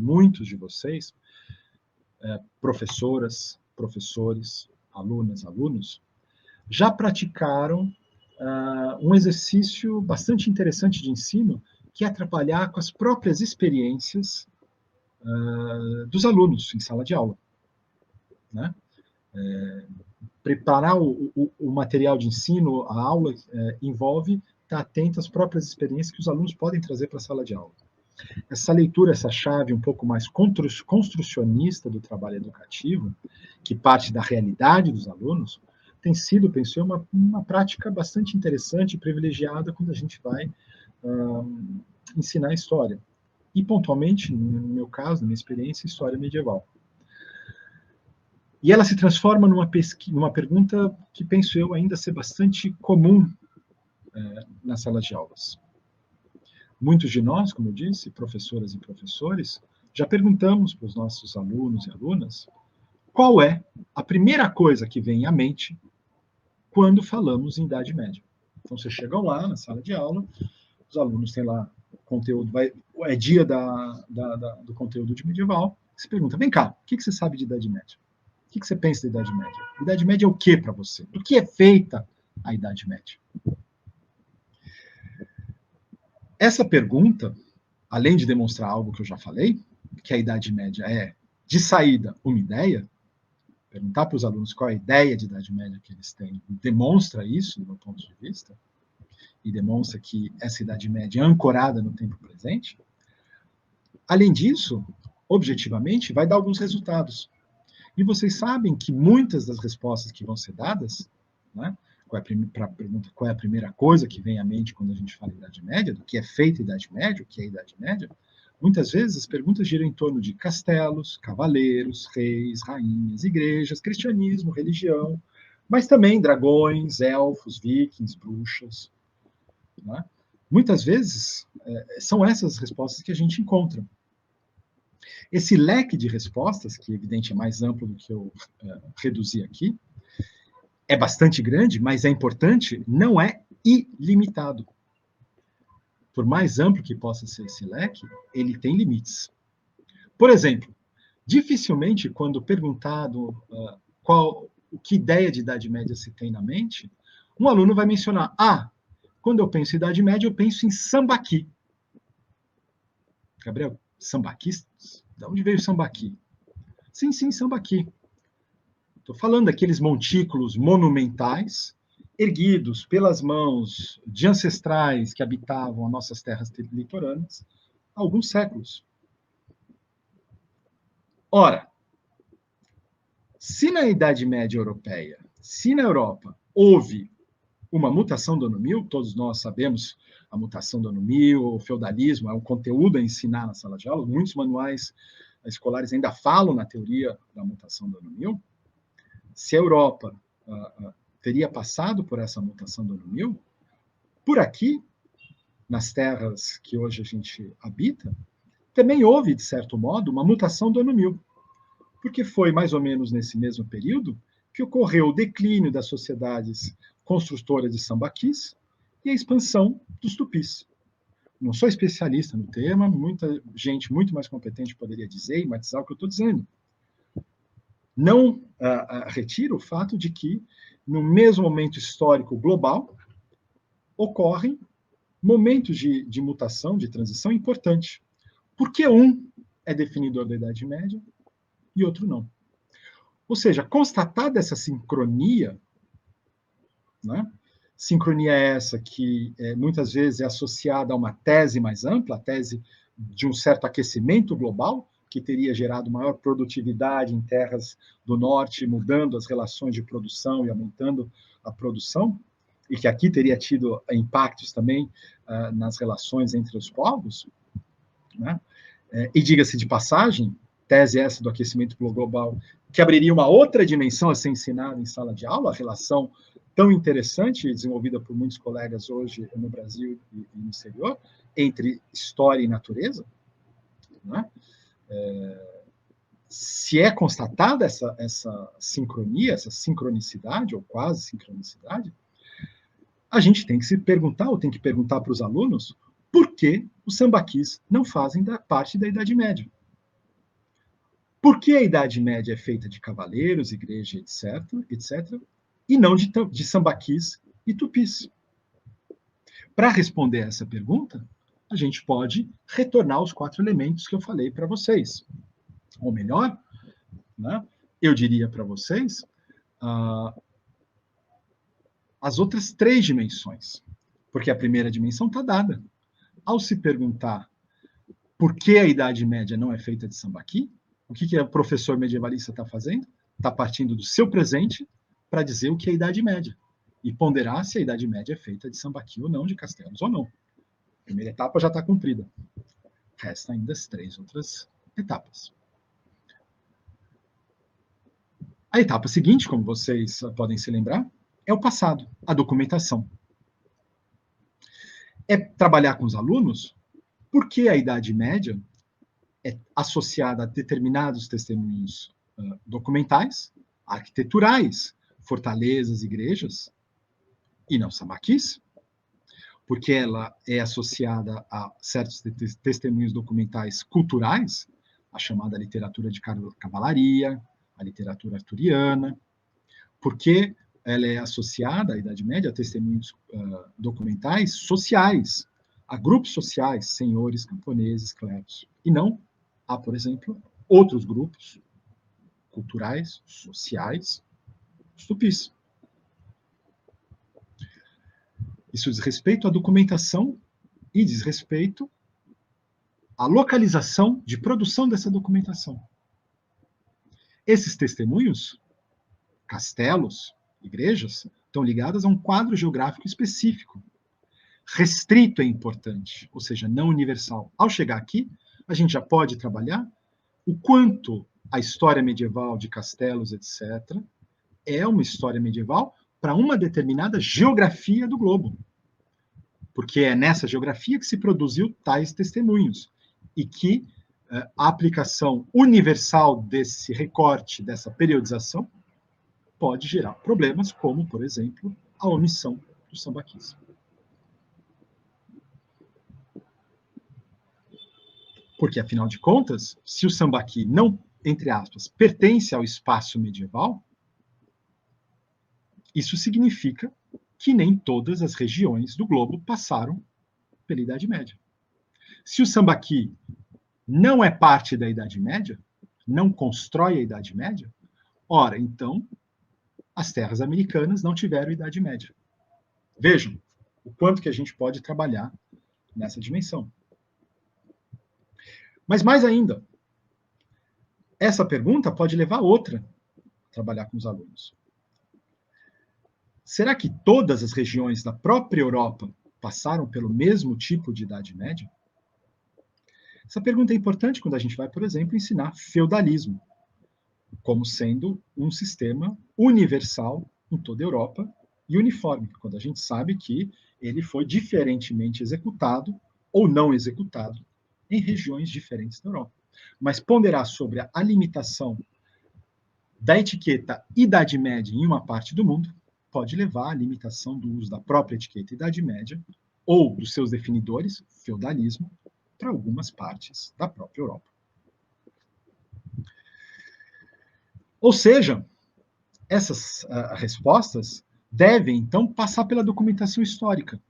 [SPEAKER 2] professoras, professores, alunas, alunos, já praticaram um exercício bastante interessante de ensino, que é trabalhar com as próprias experiências dos alunos em sala de aula. Né? Preparar o material de ensino, a aula, envolve estar atento às próprias experiências que os alunos podem trazer para a sala de aula. Essa leitura, essa chave um pouco mais construcionista do trabalho educativo, que parte da realidade dos alunos, tem sido, penso eu, uma prática bastante interessante e privilegiada quando a gente vai ensinar história. E, pontualmente, no meu caso, na minha experiência, história medieval. E ela se transforma numa pergunta que penso eu ainda ser bastante comum na sala de aulas. Muitos de nós, como eu disse, professoras e professores, já perguntamos para os nossos alunos e alunas qual é a primeira coisa que vem à mente quando falamos em Idade Média. Então, vocês chegam lá na sala de aula, os alunos têm lá conteúdo, é dia do conteúdo de medieval, se pergunta, vem cá, o que você sabe de Idade Média? O que você pensa da Idade Média? Idade Média é o que para você? Do que é feita a Idade Média? Essa pergunta, além de demonstrar algo que eu já falei, que a Idade Média é, de saída, uma ideia, perguntar para os alunos qual é a ideia de Idade Média que eles têm, demonstra isso, do meu ponto de vista, e demonstra que essa Idade Média é ancorada no tempo presente. Além disso, objetivamente, vai dar alguns resultados. E vocês sabem que muitas das respostas que vão ser dadas, né, para a pergunta qual é a primeira coisa que vem à mente quando a gente fala Idade Média, do que é feita a Idade Média, o que é a Idade Média, muitas vezes as perguntas giram em torno de castelos, cavaleiros, reis, rainhas, igrejas, cristianismo, religião, mas também dragões, elfos, vikings, bruxas. Né? Muitas vezes são essas as respostas que a gente encontra. Esse leque de respostas, que evidente é mais amplo do que eu reduzi aqui, é bastante grande, mas é importante, não é ilimitado. Por mais amplo que possa ser esse leque, ele tem limites. Por exemplo, dificilmente, quando perguntado que ideia de Idade Média se tem na mente, um aluno vai mencionar, quando eu penso em Idade Média, eu penso em sambaqui. Gabriel, sambaqui? De onde veio o sambaqui? Sim, sambaqui. Estou falando daqueles montículos monumentais erguidos pelas mãos de ancestrais que habitavam as nossas terras litorâneas há alguns séculos. Ora, se na Idade Média Europeia, se na Europa houve uma mutação do ano 1000, todos nós sabemos a mutação do ano 1000, o feudalismo, é um conteúdo a ensinar na sala de aula, muitos manuais escolares ainda falam na teoria da mutação do ano 1000. Se a Europa teria passado por essa mutação do ano 1000, por aqui, nas terras que hoje a gente habita, também houve, de certo modo, uma mutação do ano 1000, porque foi mais ou menos nesse mesmo período que ocorreu o declínio das sociedades construtoras de sambaquis e a expansão dos tupis. Não sou especialista no tema, muita gente muito mais competente poderia dizer e matizar o que eu estou dizendo. Não retira o fato de que, no mesmo momento histórico global, ocorrem momentos de mutação, de transição importante. Porque um é definidor da Idade Média e outro não. Ou seja, constatada essa sincronia, né? Sincronia essa que muitas vezes é associada a uma tese mais ampla, a tese de um certo aquecimento global, que teria gerado maior produtividade em terras do norte, mudando as relações de produção e aumentando a produção, e que aqui teria tido impactos também nas relações entre os povos, né? E diga-se de passagem, tese essa do aquecimento global, que abriria uma outra dimensão a ser ensinada em sala de aula, a relação tão interessante, desenvolvida por muitos colegas hoje no Brasil e no exterior, entre história e natureza, né? Se é constatada essa sincronia, essa sincronicidade, ou quase sincronicidade, a gente tem que se perguntar, ou tem que perguntar para os alunos, por que os sambaquis não fazem parte da Idade Média? Por que a Idade Média é feita de cavaleiros, igreja, etc., e não de sambaquis e tupis? Para responder essa pergunta, a gente pode retornar aos 4 elementos que eu falei para vocês. Ou melhor, né, eu diria para vocês as outras 3 dimensões, porque a primeira dimensão está dada. Ao se perguntar por que a Idade Média não é feita de sambaqui, o que o professor medievalista está fazendo? Está partindo do seu presente para dizer o que é a Idade Média e ponderar se a Idade Média é feita de sambaqui ou não, de castelos ou não. A primeira etapa já está cumprida. Resta ainda as 3 outras etapas. A etapa seguinte, como vocês podem se lembrar, é o passado, a documentação. É trabalhar com os alunos porque a Idade Média é associada a determinados testemunhos documentais, arquiteturais, fortalezas, igrejas, e não sambaquis, porque ela é associada a certos testemunhos documentais culturais, a chamada literatura de cavalaria, a literatura arturiana, porque ela é associada, à Idade Média, a testemunhos documentais sociais, a grupos sociais, senhores, camponeses, clérigos, e não a, por exemplo, outros grupos culturais, sociais, os tupis. Isso diz respeito à documentação e diz respeito à localização de produção dessa documentação. Esses testemunhos, castelos, igrejas, estão ligadas a um quadro geográfico específico. Restrito é importante, ou seja, não universal. Ao chegar aqui, a gente já pode trabalhar o quanto a história medieval de castelos, etc., é uma história medieval para uma determinada geografia do globo. Porque é nessa geografia que se produziu tais testemunhos. E que a aplicação universal desse recorte, dessa periodização, pode gerar problemas, como, por exemplo, a omissão do sambaquis. Porque, afinal de contas, se o sambaqui não, entre aspas, pertence ao espaço medieval, isso significa que nem todas as regiões do globo passaram pela Idade Média. Se o sambaqui não é parte da Idade Média, não constrói a Idade Média, ora, então, as terras americanas não tiveram Idade Média. Vejam o quanto que a gente pode trabalhar nessa dimensão. Mas mais ainda, essa pergunta pode levar a outra, trabalhar com os alunos. Será que todas as regiões da própria Europa passaram pelo mesmo tipo de Idade Média? Essa pergunta é importante quando a gente vai, por exemplo, ensinar feudalismo, como sendo um sistema universal em toda a Europa e uniforme, quando a gente sabe que ele foi diferentemente executado ou não executado em regiões diferentes da Europa. Mas ponderar sobre a limitação da etiqueta Idade Média em uma parte do mundo pode levar à limitação do uso da própria etiqueta Idade Média ou dos seus definidores, feudalismo, para algumas partes da própria Europa. Ou seja, essas respostas devem, então, passar pela documentação histórica,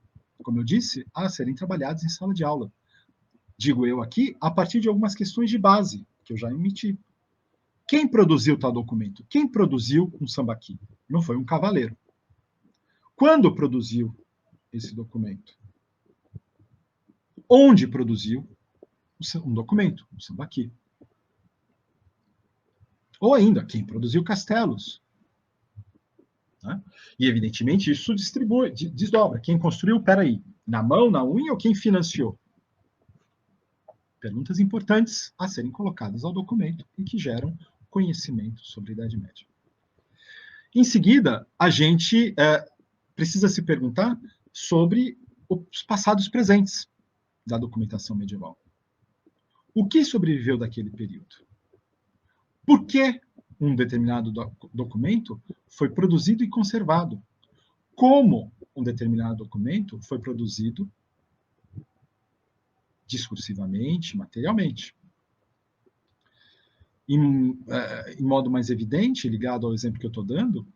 [SPEAKER 2] como eu disse, a serem trabalhadas em sala de aula. Digo eu aqui, a partir de algumas questões de base, que eu já emiti. Quem produziu tal documento? Quem produziu um sambaqui? Não foi um cavaleiro. Quando produziu esse documento? Onde produziu um documento, um sambaqui? Ou ainda, quem produziu castelos? Né? E, evidentemente, isso desdobra. Quem construiu, peraí, na mão, na unha, ou quem financiou? Perguntas importantes a serem colocadas ao documento e que geram conhecimento sobre a Idade Média. Em seguida, a gente precisa se perguntar sobre os passados presentes da documentação medieval. O que sobreviveu daquele período? Por que um determinado documento foi produzido e conservado? Como um determinado documento foi produzido discursivamente, materialmente? Em modo mais evidente, ligado ao exemplo que eu estou dando,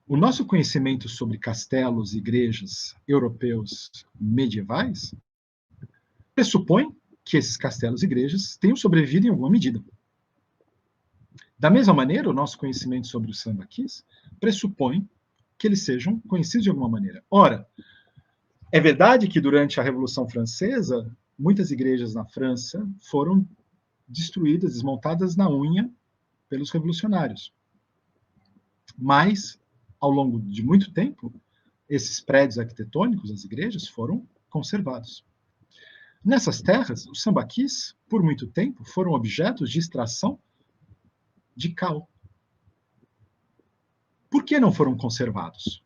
[SPEAKER 2] o nosso conhecimento sobre castelos e igrejas europeus medievais pressupõe que esses castelos e igrejas tenham sobrevivido em alguma medida. Da mesma maneira, o nosso conhecimento sobre os sambaquis pressupõe que eles sejam conhecidos de alguma maneira. Ora, é verdade que durante a Revolução Francesa, muitas igrejas na França foram destruídas, desmontadas na unha pelos revolucionários. Mas, ao longo de muito tempo, esses prédios arquitetônicos, as igrejas, foram conservados. Nessas terras, os sambaquis, por muito tempo, foram objetos de extração de cal. Por que não foram conservados?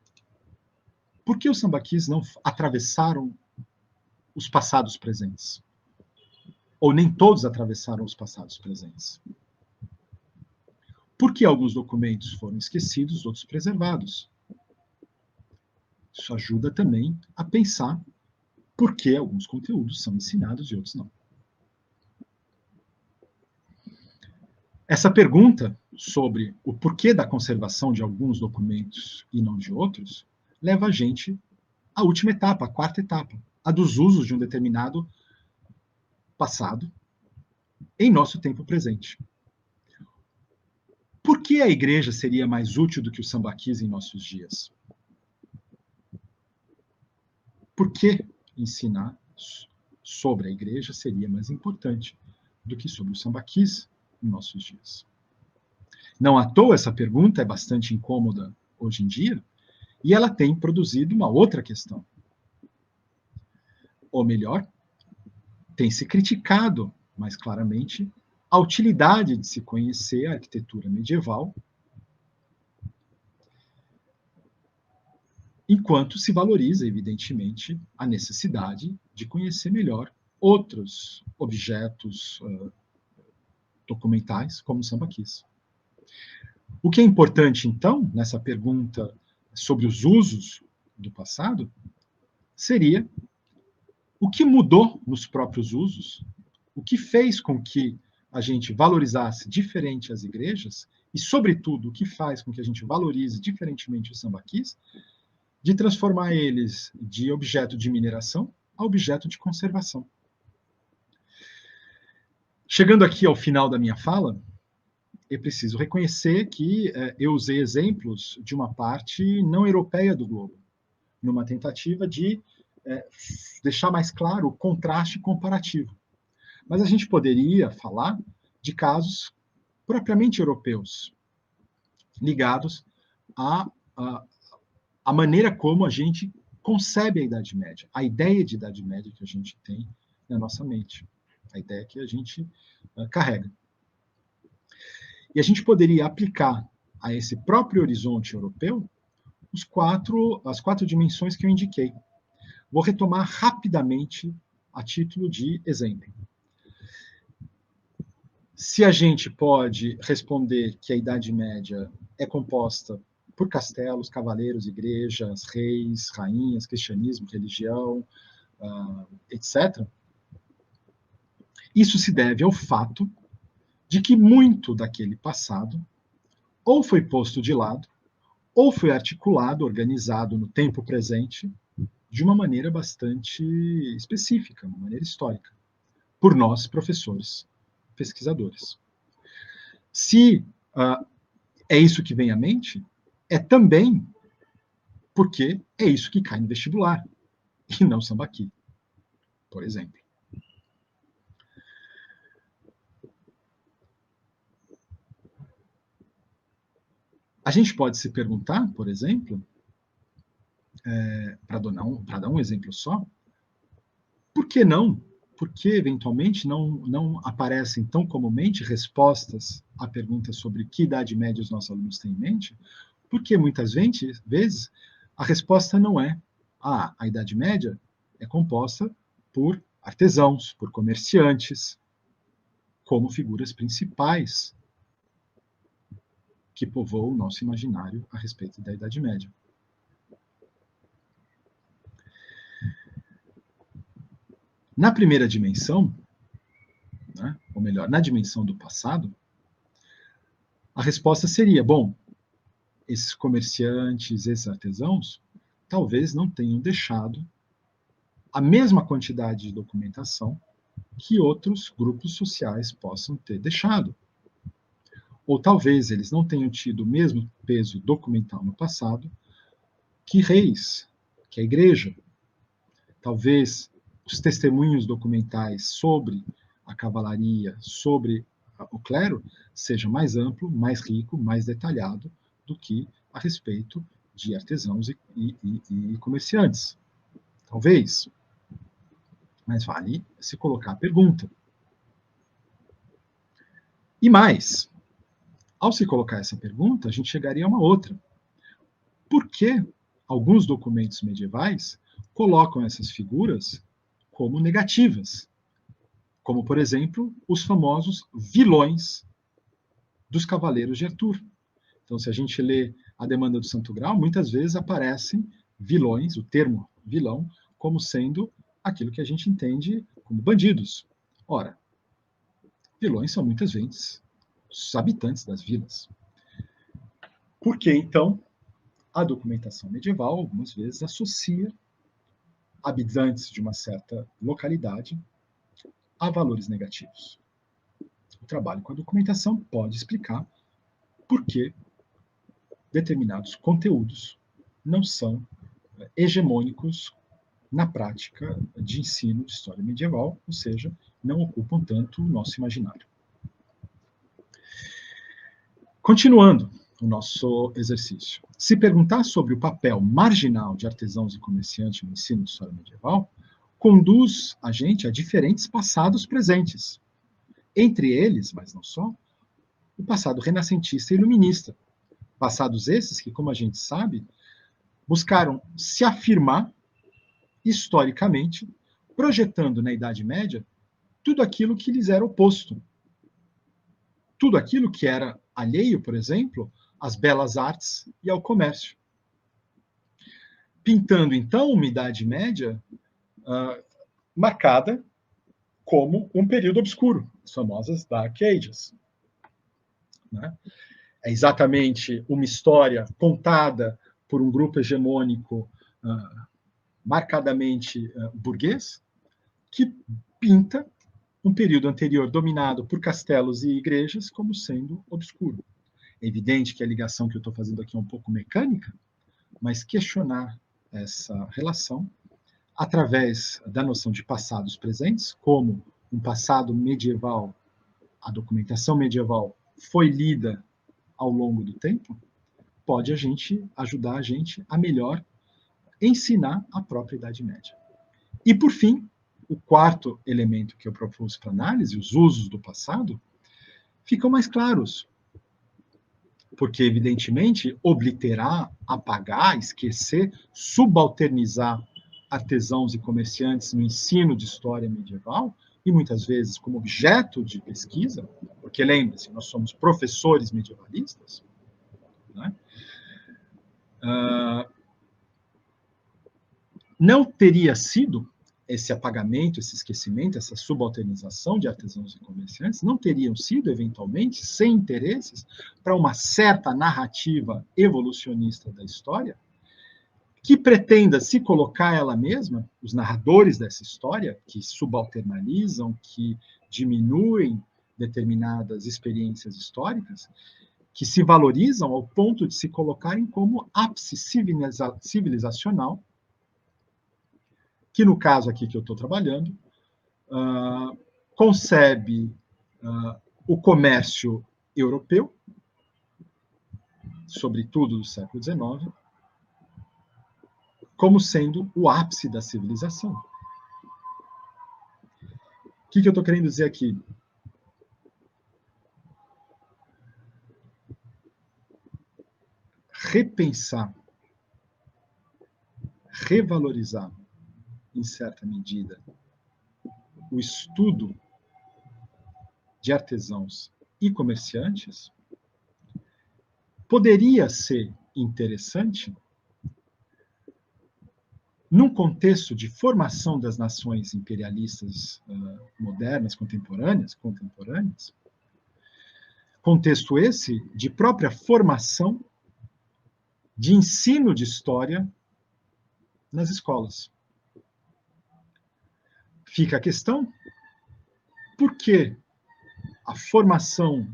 [SPEAKER 2] Por que os sambaquis não atravessaram os passados presentes? Ou nem todos atravessaram os passados presentes? Por que alguns documentos foram esquecidos, outros preservados? Isso ajuda também a pensar por que alguns conteúdos são ensinados e outros não. Essa pergunta sobre o porquê da conservação de alguns documentos e não de outros leva a gente à última etapa, à quarta etapa, a dos usos de um determinado passado em nosso tempo presente. Por que a igreja seria mais útil do que o sambaquis em nossos dias? Por que ensinar sobre a igreja seria mais importante do que sobre o sambaquis em nossos dias? Não à toa essa pergunta é bastante incômoda hoje em dia, e ela tem produzido uma outra questão. Ou melhor, tem se criticado mais claramente a utilidade de se conhecer a arquitetura medieval, enquanto se valoriza, evidentemente, a necessidade de conhecer melhor outros objetos documentais, como o sambaquis. O que é importante, então, nessa pergunta sobre os usos do passado, seria o que mudou nos próprios usos, o que fez com que a gente valorizasse diferente as igrejas, e, sobretudo, o que faz com que a gente valorize diferentemente os sambaquis, de transformar eles de objeto de mineração a objeto de conservação. Chegando aqui ao final da minha fala, eu preciso reconhecer que eu usei exemplos de uma parte não europeia do globo, numa tentativa de deixar mais claro o contraste comparativo. Mas a gente poderia falar de casos propriamente europeus, ligados à maneira como a gente concebe a Idade Média, a ideia de Idade Média que a gente tem na nossa mente, a ideia que a gente carrega. E a gente poderia aplicar a esse próprio horizonte europeu as quatro dimensões que eu indiquei. Vou retomar rapidamente a título de exemplo. Se a gente pode responder que a Idade Média é composta por castelos, cavaleiros, igrejas, reis, rainhas, cristianismo, religião, etc., isso se deve ao fato de que muito daquele passado ou foi posto de lado, ou foi articulado, organizado no tempo presente, de uma maneira bastante específica, uma maneira histórica, por nós, professores, pesquisadores. Se é isso que vem à mente, é também porque é isso que cai no vestibular, e não sambaqui, por exemplo. A gente pode se perguntar, por exemplo, para dar um exemplo só, por que não? Por que, eventualmente, não aparecem tão comumente respostas à pergunta sobre que Idade Média os nossos alunos têm em mente? Porque, muitas vezes, a resposta não é a Idade Média é composta por artesãos, por comerciantes, como figuras principais que povoam o nosso imaginário a respeito da Idade Média. Na primeira dimensão, né, ou melhor, na dimensão do passado, a resposta seria, bom, esses comerciantes, esses artesãos, talvez não tenham deixado a mesma quantidade de documentação que outros grupos sociais possam ter deixado. Ou talvez eles não tenham tido o mesmo peso documental no passado que reis, que a igreja. Talvez os testemunhos documentais sobre a cavalaria, sobre o clero, seja mais amplo, mais rico, mais detalhado do que a respeito de artesãos e comerciantes. Talvez. Mas vale se colocar a pergunta. E mais, Ao se colocar essa pergunta, a gente chegaria a uma outra. Por que alguns documentos medievais colocam essas figuras como negativas? Como, por exemplo, os famosos vilões dos Cavaleiros de Arthur. Então, se a gente lê a Demanda do Santo Grau, muitas vezes aparecem vilões, o termo vilão, como sendo aquilo que a gente entende como bandidos. Ora, vilões são muitas vezes os habitantes das vilas. Por que, então, a documentação medieval, algumas vezes, associa habitantes de uma certa localidade a valores negativos? O trabalho com a documentação pode explicar por que determinados conteúdos não são hegemônicos na prática de ensino de história medieval, ou seja, não ocupam tanto o nosso imaginário. Continuando o nosso exercício. Se perguntar sobre o papel marginal de artesãos e comerciantes no ensino de história medieval, conduz a gente a diferentes passados presentes. Entre eles, mas não só, o passado renascentista e iluminista. Passados esses que, como a gente sabe, buscaram se afirmar historicamente, projetando na Idade Média tudo aquilo que lhes era oposto. Tudo aquilo que era alheio, por exemplo, às belas artes e ao comércio. Pintando, então, uma Idade Média marcada como um período obscuro, as famosas Dark Ages. Né? É exatamente uma história contada por um grupo hegemônico marcadamente burguês, que pinta um período anterior dominado por castelos e igrejas como sendo obscuro. É evidente que a ligação que eu estou fazendo aqui é um pouco mecânica, mas questionar essa relação através da noção de passados presentes, como um passado medieval, a documentação medieval foi lida ao longo do tempo, pode ajudar a gente a melhor ensinar a própria Idade Média. E, por fim, o quarto elemento que eu propus para análise, os usos do passado, ficam mais claros. Porque, evidentemente, obliterar, apagar, esquecer, subalternizar artesãos e comerciantes no ensino de história medieval, e muitas vezes como objeto de pesquisa, porque lembre-se, nós somos professores medievalistas, né? Não teria sido esse apagamento, esse esquecimento, essa subalternização de artesãos e comerciantes, não teriam sido, eventualmente, sem interesses, para uma certa narrativa evolucionista da história, que pretenda se colocar ela mesma, os narradores dessa história, que subalternalizam, que diminuem determinadas experiências históricas, que se valorizam ao ponto de se colocarem como ápice civilizacional, que no caso aqui que eu estou trabalhando, concebe o comércio europeu, sobretudo do século XIX, como sendo o ápice da civilização. O que eu estou querendo dizer aqui? Repensar, revalorizar, em certa medida, o estudo de artesãos e comerciantes poderia ser interessante num contexto de formação das nações imperialistas modernas, contemporâneas, contexto esse de própria formação de ensino de história nas escolas. Fica a questão, por que a formação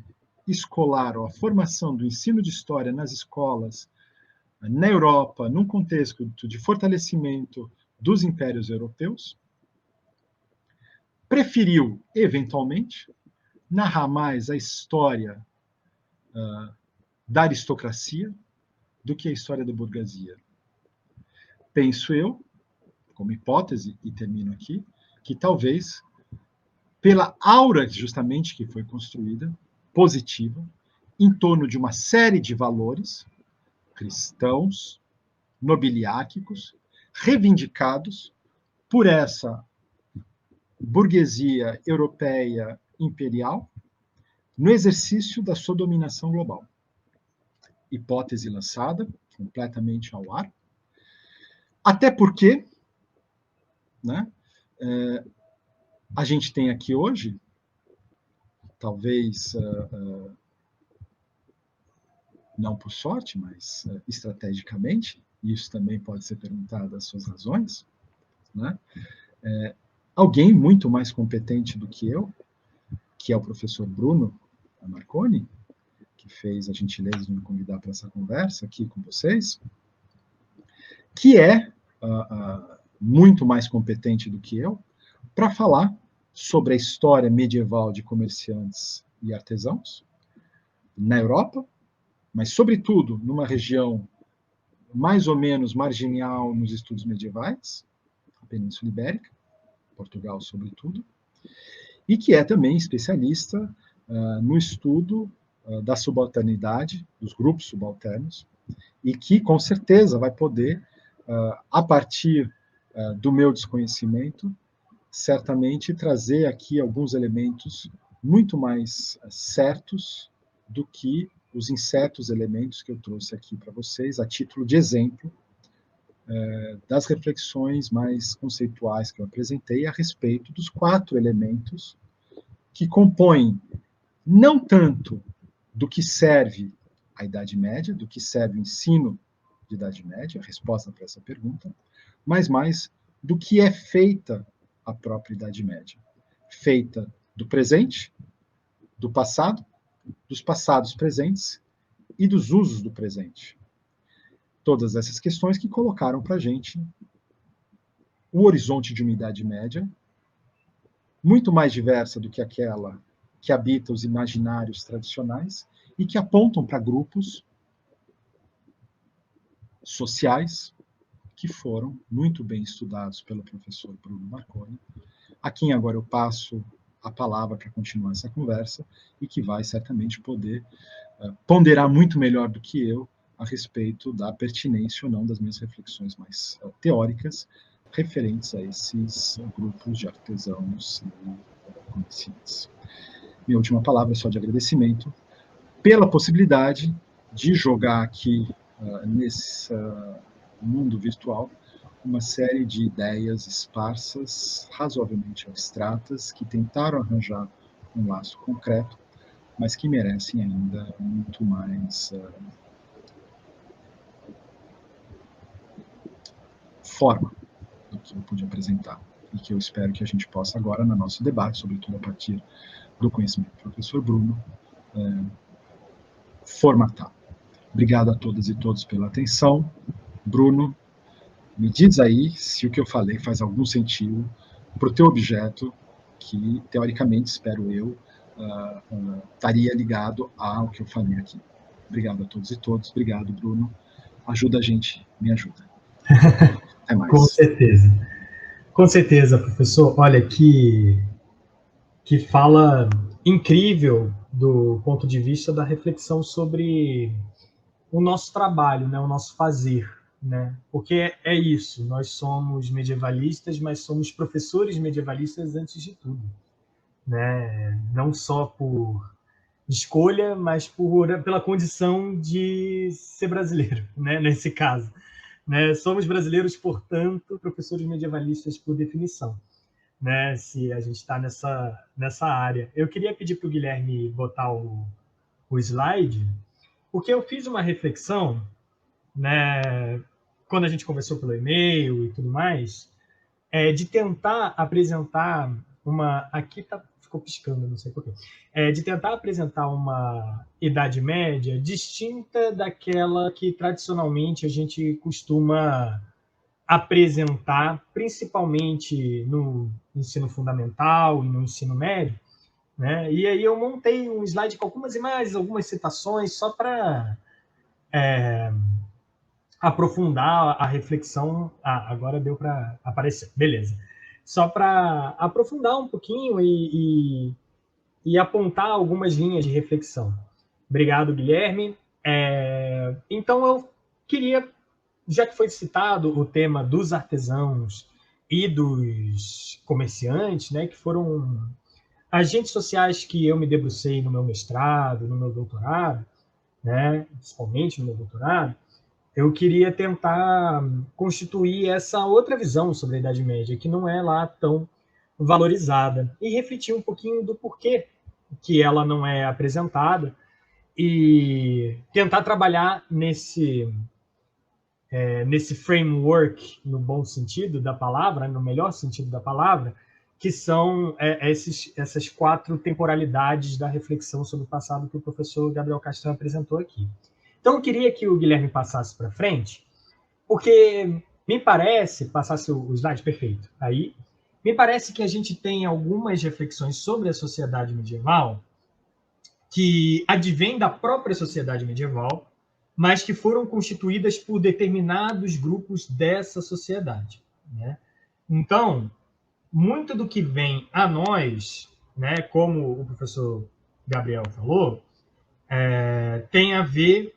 [SPEAKER 2] escolar ou a formação do ensino de história nas escolas, na Europa, num contexto de fortalecimento dos impérios europeus, preferiu, eventualmente, narrar mais a história da aristocracia do que a história da burguesia. Penso eu, como hipótese, e termino aqui, que talvez, pela aura justamente que foi construída, positiva, em torno de uma série de valores cristãos, nobiliárquicos, reivindicados por essa burguesia europeia imperial no exercício da sua dominação global. Hipótese lançada completamente ao ar, até porque, né, a gente tem aqui hoje, talvez não por sorte, mas estrategicamente, e isso também pode ser perguntado as suas razões, né? Alguém muito mais competente do que eu, que é o professor Bruno Marconi, que fez a gentileza de me convidar para essa conversa aqui com vocês, que é muito mais competente do que eu para falar sobre a história medieval de comerciantes e artesãos na Europa, mas, sobretudo, numa região mais ou menos marginal nos estudos medievais, a Península Ibérica, Portugal, sobretudo, e que é também especialista no estudo da subalternidade, dos grupos subalternos, e que, com certeza, vai poder, a partir do meu desconhecimento, certamente trazer aqui alguns elementos muito mais certos do que os incertos elementos que eu trouxe aqui para vocês, a título de exemplo das reflexões mais conceituais que eu apresentei a respeito dos 4 elementos que compõem não tanto do que serve a Idade Média, do que serve o ensino de Idade Média, a resposta para essa pergunta, mas mais do que é feita a própria Idade Média. Feita do presente, do passado, dos passados presentes e dos usos do presente. Todas essas questões que colocaram para a gente o horizonte de uma Idade Média muito mais diversa do que aquela que habita os imaginários tradicionais e que apontam para grupos sociais que foram muito bem estudados pelo professor Bruno Marconi, a quem agora eu passo a palavra para continuar essa conversa e que vai certamente poder ponderar muito melhor do que eu a respeito da pertinência ou não das minhas reflexões mais teóricas referentes a esses grupos de artesãos e comerciantes. Minha última palavra é só de agradecimento pela possibilidade de jogar aqui nesse mundo virtual uma série de ideias esparsas, razoavelmente abstratas, que tentaram arranjar um laço concreto, mas que merecem ainda muito mais forma do que eu pude apresentar, e que eu espero que a gente possa agora, no nosso debate, sobretudo a partir do conhecimento do professor Bruno, formatar. Obrigado a todas e todos pela atenção. Bruno, me diz aí se o que eu falei faz algum sentido para o teu objeto, que, teoricamente, espero eu, estaria ligado ao que eu falei aqui. Obrigado a todos e todas. Obrigado, Bruno. Ajuda a gente, me ajuda. Até mais.
[SPEAKER 1] Com certeza. Com certeza, professor. Olha, que fala incrível do ponto de vista da reflexão sobre o nosso trabalho, né, o nosso fazer, né? Porque é isso, nós somos medievalistas, mas somos professores medievalistas antes de tudo, né? Não só por escolha, mas pela condição de ser brasileiro, né? Nesse caso, né? Somos brasileiros, portanto, professores medievalistas por definição, né? Se a gente está nessa área. Eu queria pedir para o Guilherme botar o slide, porque eu fiz uma reflexão, né, quando a gente conversou pelo e-mail e tudo mais, de tentar apresentar uma... Aqui ficou piscando, não sei porquê. De tentar apresentar uma Idade Média distinta daquela que tradicionalmente a gente costuma apresentar, principalmente no ensino fundamental e no ensino médio, né? E aí eu montei um slide com algumas imagens, algumas citações, só para aprofundar a reflexão. Agora deu para aparecer, beleza. Só para aprofundar um pouquinho e apontar algumas linhas de reflexão, Obrigado, Guilherme. Então, eu queria, já que foi citado o tema dos artesãos e dos comerciantes, né, que foram agentes sociais que eu me debrucei no meu mestrado, no meu doutorado, né, principalmente no meu doutorado, eu queria tentar constituir essa outra visão sobre a Idade Média, que não é lá tão valorizada, e refletir um pouquinho do porquê que ela não é apresentada, e tentar trabalhar nesse framework, no bom sentido da palavra, no melhor sentido da palavra, que são essas 4 temporalidades da reflexão sobre o passado que o professor Gabriel Castanho apresentou aqui. Então, eu queria que o Guilherme passasse para frente, porque me parece, passasse o slide perfeito, aí, me parece que a gente tem algumas reflexões sobre a sociedade medieval que advêm da própria sociedade medieval, mas que foram constituídas por determinados grupos dessa sociedade, né? Então, muito do que vem a nós, né, como o professor Gabriel falou, tem a ver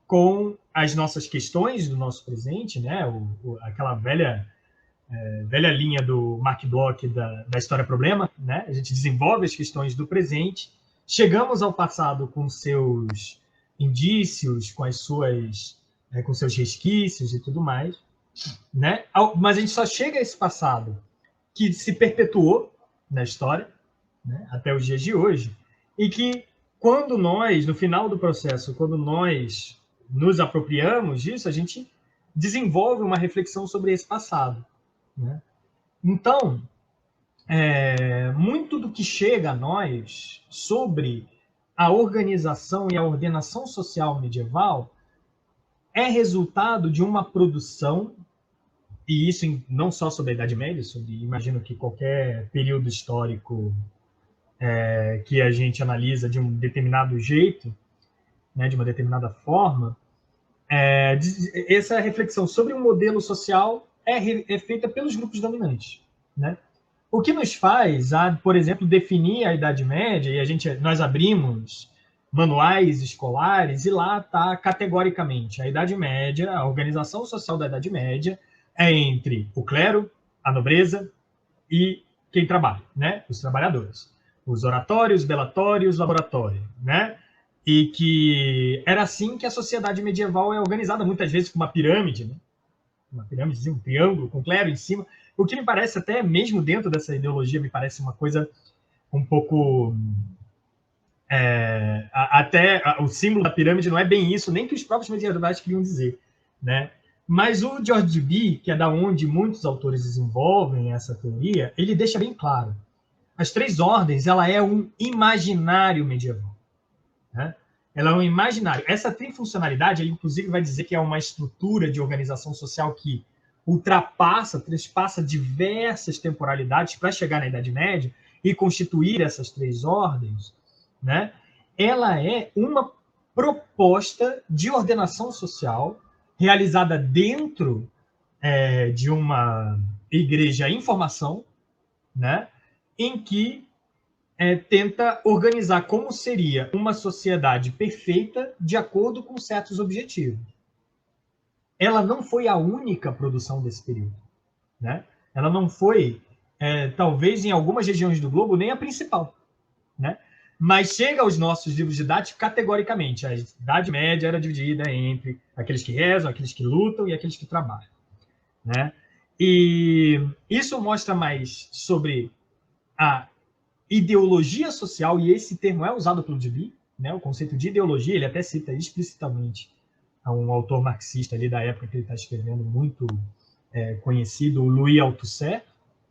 [SPEAKER 1] com as nossas questões do nosso presente, né? Aquela velha linha do Mark Bloch da história-problema, né? A gente desenvolve as questões do presente, chegamos ao passado com seus indícios, com seus resquícios e tudo mais, né? Mas a gente só chega a esse passado que se perpetuou na história, né, até os dias de hoje, e que quando nós, no final do processo, quando nós nos apropriamos disso, a gente desenvolve uma reflexão sobre esse passado, né? Então, muito do que chega a nós sobre a organização e a ordenação social medieval é resultado de uma produção, e isso não só sobre a Idade Média, imagino que qualquer período histórico que a gente analisa de um determinado jeito, né, de uma determinada forma, essa reflexão sobre um modelo social é feita pelos grupos dominantes, né? O que nos faz, por exemplo, definir a Idade Média, e nós abrimos manuais escolares, e lá está categoricamente a Idade Média, a organização social da Idade Média é entre o clero, a nobreza e quem trabalha, né? Os trabalhadores. Os oratórios, delatórios, laboratório, né? E que era assim que a sociedade medieval é organizada, muitas vezes com uma pirâmide, né? Uma pirâmide, um triângulo com clero em cima, o que me parece até, mesmo dentro dessa ideologia, me parece uma coisa um pouco... até o símbolo da pirâmide não é bem isso, nem que os próprios medievais queriam dizer, né? Mas o George Deby, que é da onde muitos autores desenvolvem essa teoria, ele deixa bem claro. As 3 ordens, ela é um imaginário medieval, né? Ela é um imaginário. Essa trifuncionalidade, ele, inclusive, vai dizer que é uma estrutura de organização social que transpassa diversas temporalidades para chegar na Idade Média e constituir essas 3 ordens, né? Ela é uma proposta de ordenação social realizada dentro de uma igreja em formação, né? Em que tenta organizar como seria uma sociedade perfeita de acordo com certos objetivos. Ela não foi a única produção desse período, né? Ela não foi, talvez em algumas regiões do globo, nem a principal, né? Mas chega aos nossos livros didáticos categoricamente. A Idade Média era dividida entre aqueles que rezam, aqueles que lutam e aqueles que trabalham, né? E isso mostra mais sobre a ideologia social, e esse termo é usado pelo Deby, né? O conceito de ideologia, ele até cita explicitamente a um autor marxista ali da época que ele está escrevendo, muito conhecido, o Louis Althusser,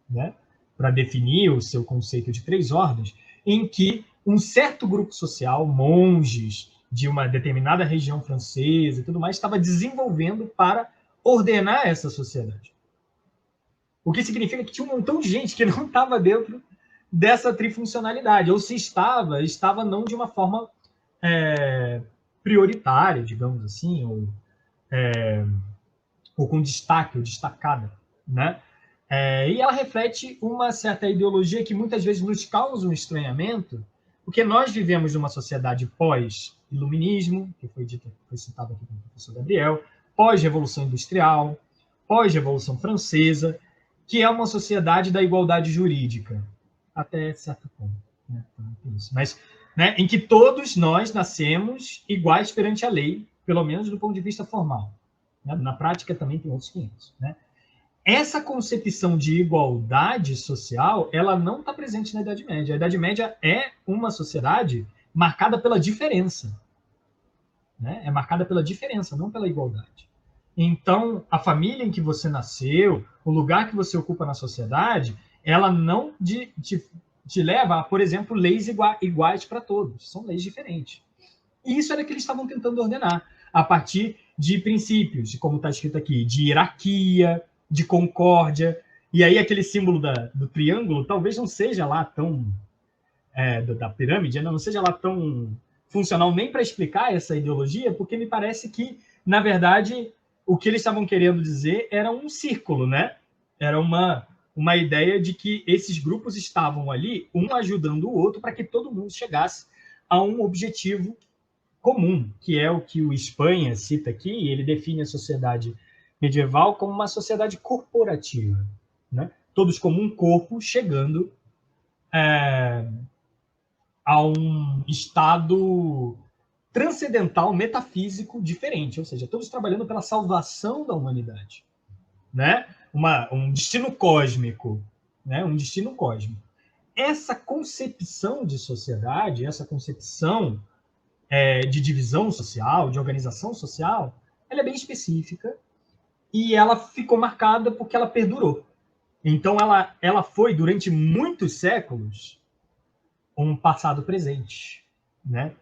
[SPEAKER 1] né? Para definir o seu conceito de 3 ordens, em que um certo grupo social, monges de uma determinada região francesa e tudo mais, estava desenvolvendo para ordenar essa sociedade. O que significa que tinha um montão de gente que não estava dentro dessa trifuncionalidade, ou se estava não de uma forma prioritária, digamos assim, ou com destaque, ou destacada, né? E ela reflete uma certa ideologia que muitas vezes nos causa um estranhamento, Porque nós vivemos numa sociedade pós-iluminismo, que foi citado aqui pelo professor Gabriel, pós-revolução industrial, pós-revolução francesa, que é uma sociedade da igualdade jurídica, até certo ponto. Né? Mas, né, em que todos nós nascemos iguais perante a lei, pelo menos do ponto de vista formal. Né? Na prática também tem outros 500. Né? Essa concepção de igualdade social, ela não está presente na Idade Média. A Idade Média é uma sociedade marcada pela diferença. Né? É marcada pela diferença, não pela igualdade. Então, a família em que você nasceu, o lugar que você ocupa na sociedade, ela não te leva a, por exemplo, leis iguais para todos. São leis diferentes. E isso era o que eles estavam tentando ordenar, a partir de princípios, de como está escrito aqui, de hierarquia, de concórdia. E aí aquele símbolo do triângulo talvez não seja lá tão... da pirâmide, não seja lá tão funcional nem para explicar essa ideologia, porque me parece que, na verdade, o que eles estavam querendo dizer era um círculo, né? Era uma ideia de que esses grupos estavam ali, um ajudando o outro, para que todo mundo chegasse a um objetivo comum, que é o que o Espanha cita aqui, e ele define a sociedade medieval como uma sociedade corporativa, né? Todos como um corpo chegando a um estado transcendental, metafísico diferente, ou seja, todos trabalhando pela salvação da humanidade, né? Um destino cósmico, né? Um destino cósmico. Essa concepção de sociedade, essa concepção de divisão social, de organização social, ela é bem específica e ela ficou marcada porque ela perdurou. Então, ela foi, durante muitos séculos, um passado presente, né?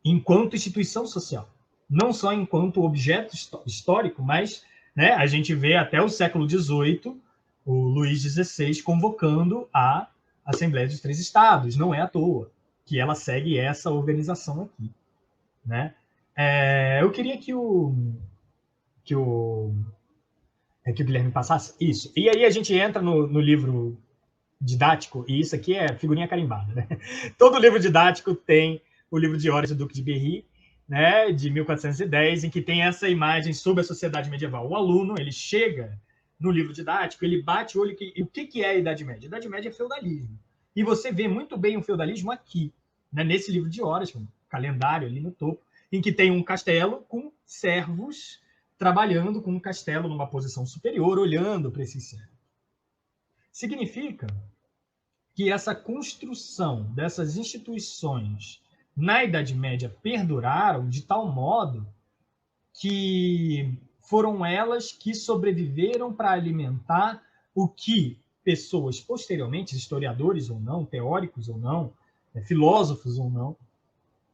[SPEAKER 1] Enquanto instituição social. Não só enquanto objeto histórico, mas, né, a gente vê até o século XVIII o Luís XVI convocando a Assembleia dos Três Estados. Não é à toa que ela segue essa organização aqui. Né? Eu queria que o Guilherme passasse isso. E aí a gente entra no livro didático, e isso aqui é figurinha carimbada. Né? Todo livro didático tem o livro de Horas do Duque de Berry, né, de 1410, em que tem essa imagem sobre a sociedade medieval. O aluno, ele chega no livro didático, ele bate o olho, o que é a Idade Média? A Idade Média é feudalismo. E você vê muito bem o feudalismo aqui, né, nesse livro de Horas, um calendário ali no topo, em que tem um castelo com servos trabalhando com um castelo numa posição superior, olhando para esses servos. Significa que essa construção dessas instituições na Idade Média perduraram de tal modo que foram elas que sobreviveram para alimentar o que pessoas posteriormente, historiadores ou não, teóricos ou não, filósofos ou não,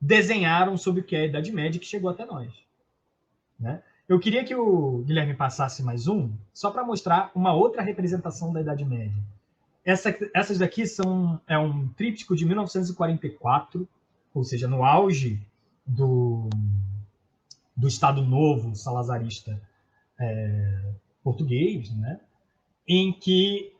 [SPEAKER 1] desenharam sobre o que é a Idade Média que chegou até nós. Né? Eu queria que o Guilherme passasse mais um, só para mostrar uma outra representação da Idade Média. Essas daqui é um tríptico de 1944, ou seja, no auge do Estado Novo salazarista português, né? Em que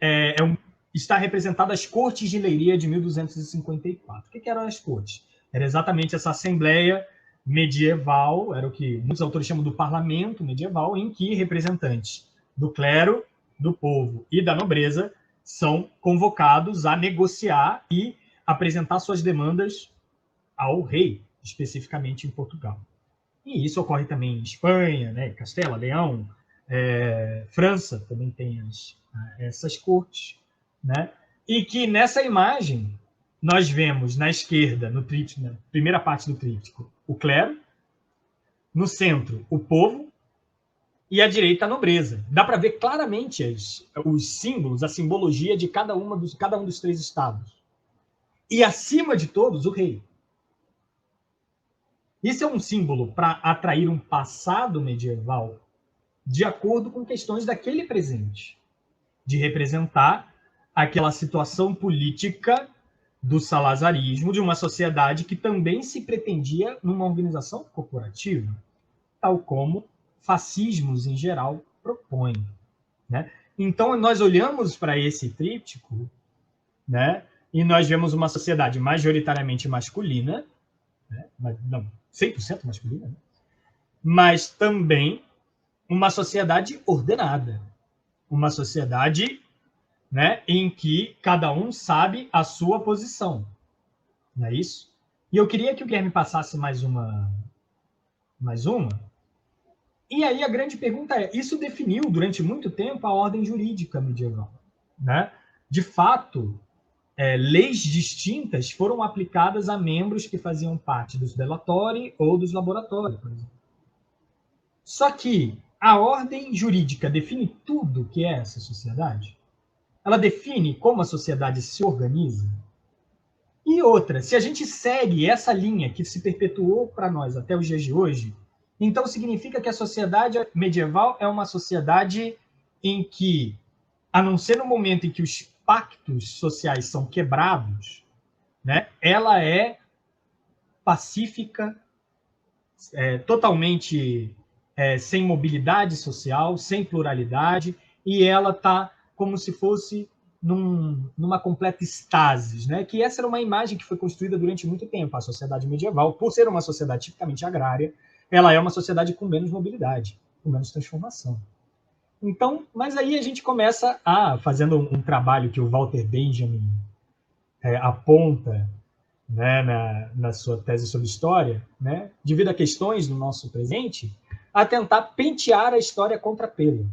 [SPEAKER 1] está representada as Cortes de Leiria de 1254. O que eram as Cortes? Era exatamente essa assembleia medieval, era o que muitos autores chamam do parlamento medieval, em que representantes do clero, do povo e da nobreza são convocados a negociar e apresentar suas demandas ao rei, especificamente em Portugal. E isso ocorre também em Espanha, né, Castela, Leão, França também tem essas cortes. Né? E que nessa imagem nós vemos na esquerda, no tríptico, na primeira parte do tríptico, o clero, no centro, o povo, e à direita a nobreza. Dá para ver claramente os símbolos, a simbologia de cada um dos três estados. E acima de todos, o rei. Isso é um símbolo para atrair um passado medieval de acordo com questões daquele presente, de representar aquela situação política do salazarismo, de uma sociedade que também se pretendia numa organização corporativa, tal como fascismos em geral propõem. Né? Então, nós olhamos para esse tríptico, né, e nós vemos uma sociedade majoritariamente masculina, né? Não, 100% masculina, né? Mas também uma sociedade ordenada, uma sociedade, né, em que cada um sabe a sua posição, não é isso? E eu queria que o Guilherme passasse mais uma. E aí a grande pergunta é, isso definiu durante muito tempo a ordem jurídica medieval, né? De fato, leis distintas foram aplicadas a membros que faziam parte dos delatori ou dos laboratórios, por exemplo. Só que a ordem jurídica define tudo que é essa sociedade? Ela define como a sociedade se organiza? E outra, se a gente segue essa linha que se perpetuou para nós até os dias de hoje, então significa que a sociedade medieval é uma sociedade em que, a não ser no momento em que os pactos sociais são quebrados, né, ela é pacífica, totalmente sem mobilidade social, sem pluralidade, e ela está como se fosse numa completa estasis, né? Que essa era uma imagem que foi construída durante muito tempo. A sociedade medieval, por ser uma sociedade tipicamente agrária, ela é uma sociedade com menos mobilidade, com menos transformação. Então, mas aí a gente começa fazendo um trabalho que o Walter Benjamin aponta, né, na sua tese sobre história, né, devido a questões do nosso presente, a tentar pentear a história contra pelo,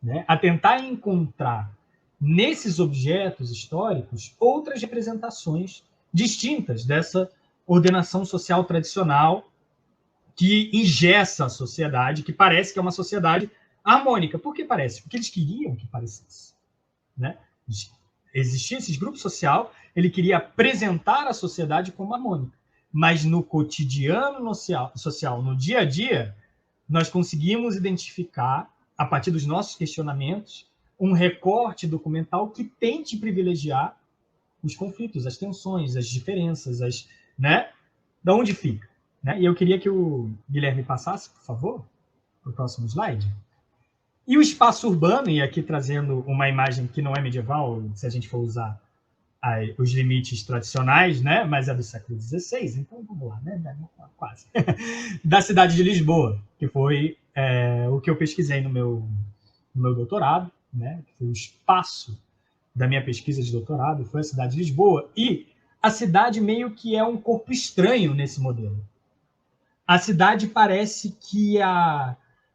[SPEAKER 1] né, a tentar encontrar nesses objetos históricos outras representações distintas dessa ordenação social tradicional que engessa a sociedade, que parece que é uma sociedade harmônica. Por que parece? Porque eles queriam que parecesse, né? Existia esse grupo social, ele queria apresentar a sociedade como harmônica, mas no cotidiano social, no dia a dia, nós conseguimos identificar, a partir dos nossos questionamentos, um recorte documental que tente privilegiar os conflitos, as tensões, as diferenças, né? Da onde fica, né? E eu queria que o Guilherme passasse, por favor, para o próximo slide. E o espaço urbano, e aqui trazendo uma imagem que não é medieval, se a gente for usar os limites tradicionais, né? Mas é do século XVI, então vamos lá, né? Quase. Da cidade de Lisboa, que foi o que eu pesquisei no meu doutorado, né? Foi o espaço da minha pesquisa de doutorado, foi a cidade de Lisboa, e a cidade meio que é um corpo estranho nesse modelo. A cidade parece que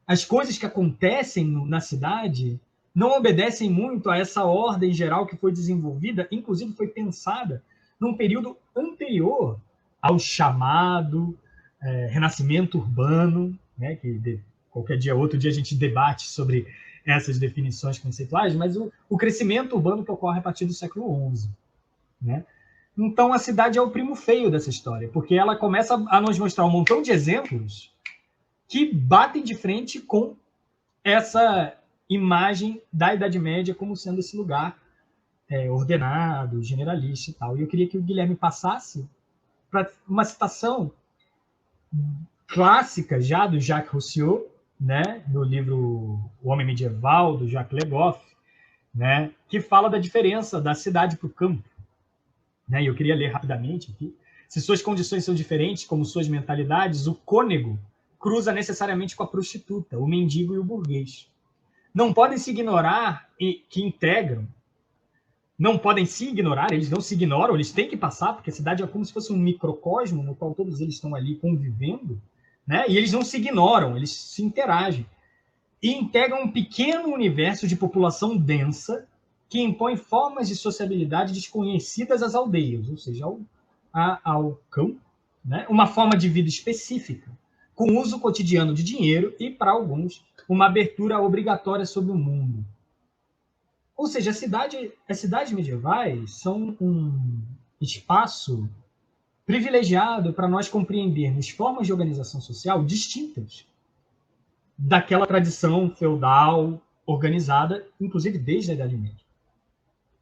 [SPEAKER 1] as coisas que acontecem na cidade não obedecem muito a essa ordem geral que foi desenvolvida, inclusive foi pensada num período anterior ao chamado renascimento urbano, né, que outro dia a gente debate sobre essas definições conceituais, mas o crescimento urbano que ocorre a partir do século XI, né? Então, a cidade é o primo feio dessa história, porque ela começa a nos mostrar um montão de exemplos que batem de frente com essa imagem da Idade Média como sendo esse lugar ordenado, generalista e tal. E eu queria que o Guilherme passasse para uma citação clássica já do Jacques Rousseau, né, no livro O Homem Medieval, do Jacques Le Goff, né, que fala da diferença da cidade para o campo. Né, e eu queria ler rapidamente aqui. Se suas condições são diferentes, como suas mentalidades, o cônego cruza necessariamente com a prostituta, o mendigo e o burguês. Não podem se ignorar que integram. Não podem se ignorar, eles não se ignoram, eles têm que passar, porque a cidade é como se fosse um microcosmo no qual todos eles estão ali convivendo, né? E eles não se ignoram, eles se interagem. E integram um pequeno universo de população densa que impõe formas de sociabilidade desconhecidas às aldeias, ou seja, ao campo, né? Uma forma de vida específica, com uso cotidiano de dinheiro e, para alguns, uma abertura obrigatória sobre o mundo. Ou seja, as cidades medievais são um espaço privilegiado para nós compreendermos formas de organização social distintas daquela tradição feudal organizada, inclusive desde a Idade Média.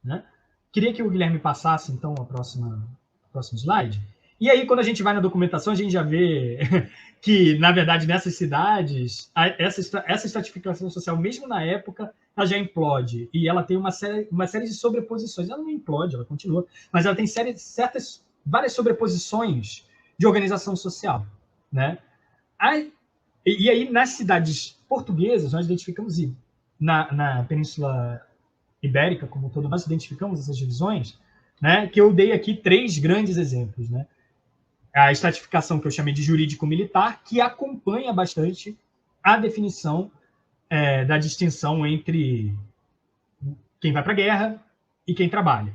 [SPEAKER 1] Né? Queria que o Guilherme passasse, então, o próximo slide. E aí, quando a gente vai na documentação, a gente já vê que, na verdade, nessas cidades, essa estratificação social, mesmo na época, ela já implode, e ela tem uma série de sobreposições. Ela não implode, ela continua, mas ela tem várias sobreposições de organização social, né? E aí, nas cidades portuguesas, nós identificamos, e na Península Ibérica, como todo, nós identificamos essas divisões, né? Que eu dei aqui 3 grandes exemplos, né? A estratificação que eu chamei de jurídico-militar, que acompanha bastante a definição da distinção entre quem vai para a guerra e quem trabalha,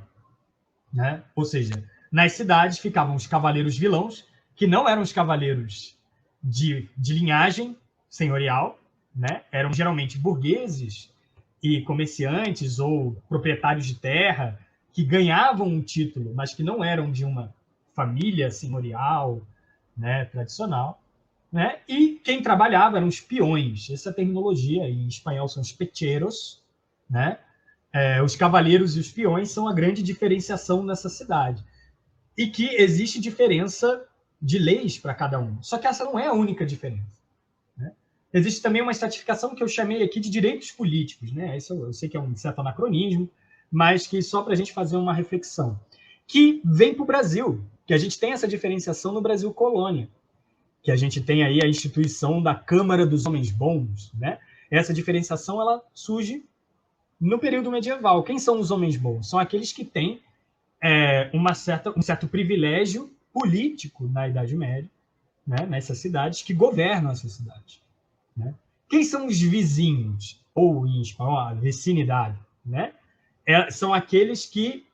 [SPEAKER 1] né? Ou seja, nas cidades ficavam os cavaleiros vilãos, que não eram os cavaleiros de linhagem senhorial, né? Eram geralmente burgueses e comerciantes ou proprietários de terra que ganhavam um título, mas que não eram de uma família senhorial, né, tradicional, né? E quem trabalhava eram os peões. Essa terminologia em espanhol são os pecheros, né? Os cavaleiros e os peões são a grande diferenciação nessa cidade. E que existe diferença de leis para cada um. Só que essa não é a única diferença, né? Existe também uma estratificação que eu chamei aqui de direitos políticos, né? Isso eu sei que é um certo anacronismo, mas que só para a gente fazer uma reflexão. Que vem para o Brasil, que a gente tem essa diferenciação no Brasil colônia, que a gente tem aí a instituição da Câmara dos Homens Bons, né? Essa diferenciação ela surge no período medieval. Quem são os homens bons? São aqueles que têm um certo privilégio político na Idade Média, né? Nessas cidades, que governam essas cidades, né? Quem são os vizinhos? Ou, em espanhol, a vicinidade, né? São aqueles que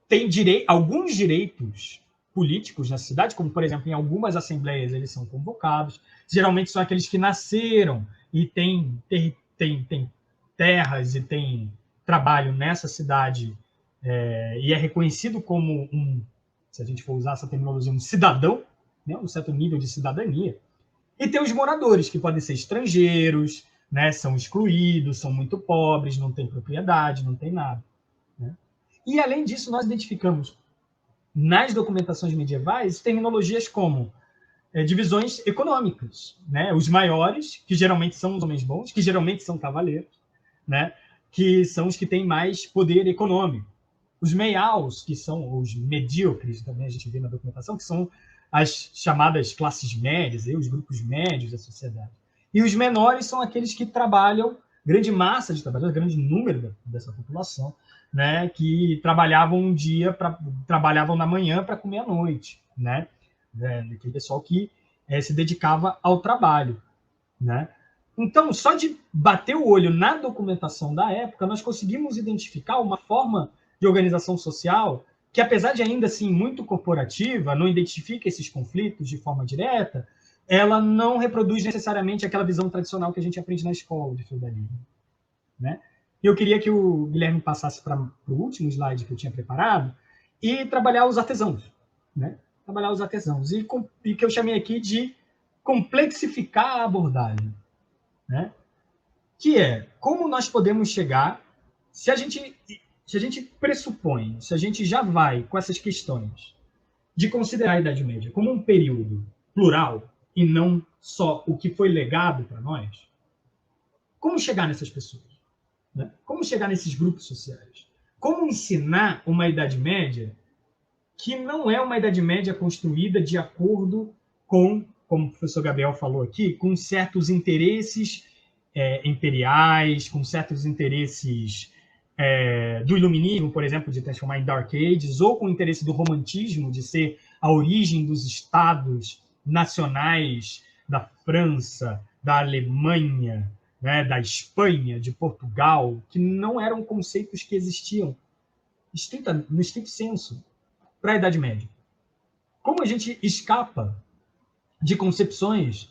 [SPEAKER 1] têm alguns direitos políticos na cidade, como, por exemplo, em algumas assembleias eles são convocados. Geralmente são aqueles que nasceram e têm terras e têm trabalho nessa cidade, e é reconhecido como se a gente for usar essa terminologia, um cidadão, né, um certo nível de cidadania. E tem os moradores, que podem ser estrangeiros, né, são excluídos, são muito pobres, não têm propriedade, não tem nada, né? E, além disso, nós identificamos nas documentações medievais terminologias como divisões econômicas, né? Os maiores, que geralmente são os homens bons, que geralmente são cavaleiros, né? Que são os que têm mais poder econômico. Os meiaus, que são os medíocres, também a gente vê na documentação, que são as chamadas classes médias, os grupos médios da sociedade. E os menores são aqueles que trabalham, grande massa de trabalhadores, grande número dessa população, né, que trabalhavam trabalhavam na manhã para comer à noite, né? Aquele pessoal que se dedicava ao trabalho, né? Então, só de bater o olho na documentação da época, nós conseguimos identificar uma forma de organização social que, apesar de ainda assim muito corporativa, não identifica esses conflitos de forma direta, ela não reproduz necessariamente aquela visão tradicional que a gente aprende na escola de feudalismo, né? Eu queria que o Guilherme passasse para o último slide que eu tinha preparado e trabalhar os artesãos, né? Trabalhar os artesãos e que eu chamei aqui de complexificar a abordagem, né? Que é como nós podemos chegar, se a gente pressupõe, se a gente já vai com essas questões de considerar a Idade Média como um período plural e não só o que foi legado para nós, como chegar nessas pessoas? Né? Como chegar nesses grupos sociais? Como ensinar uma Idade Média que não é uma Idade Média construída de acordo com, como o professor Gabriel falou aqui, com certos interesses imperiais, com certos interesses do iluminismo, por exemplo, de transformar em Dark Ages, ou com o interesse do romantismo, de ser a origem dos estados nacionais da França, da Alemanha, né, da Espanha, de Portugal, que não eram conceitos que existiam no estrito senso para a Idade Média. Como a gente escapa de concepções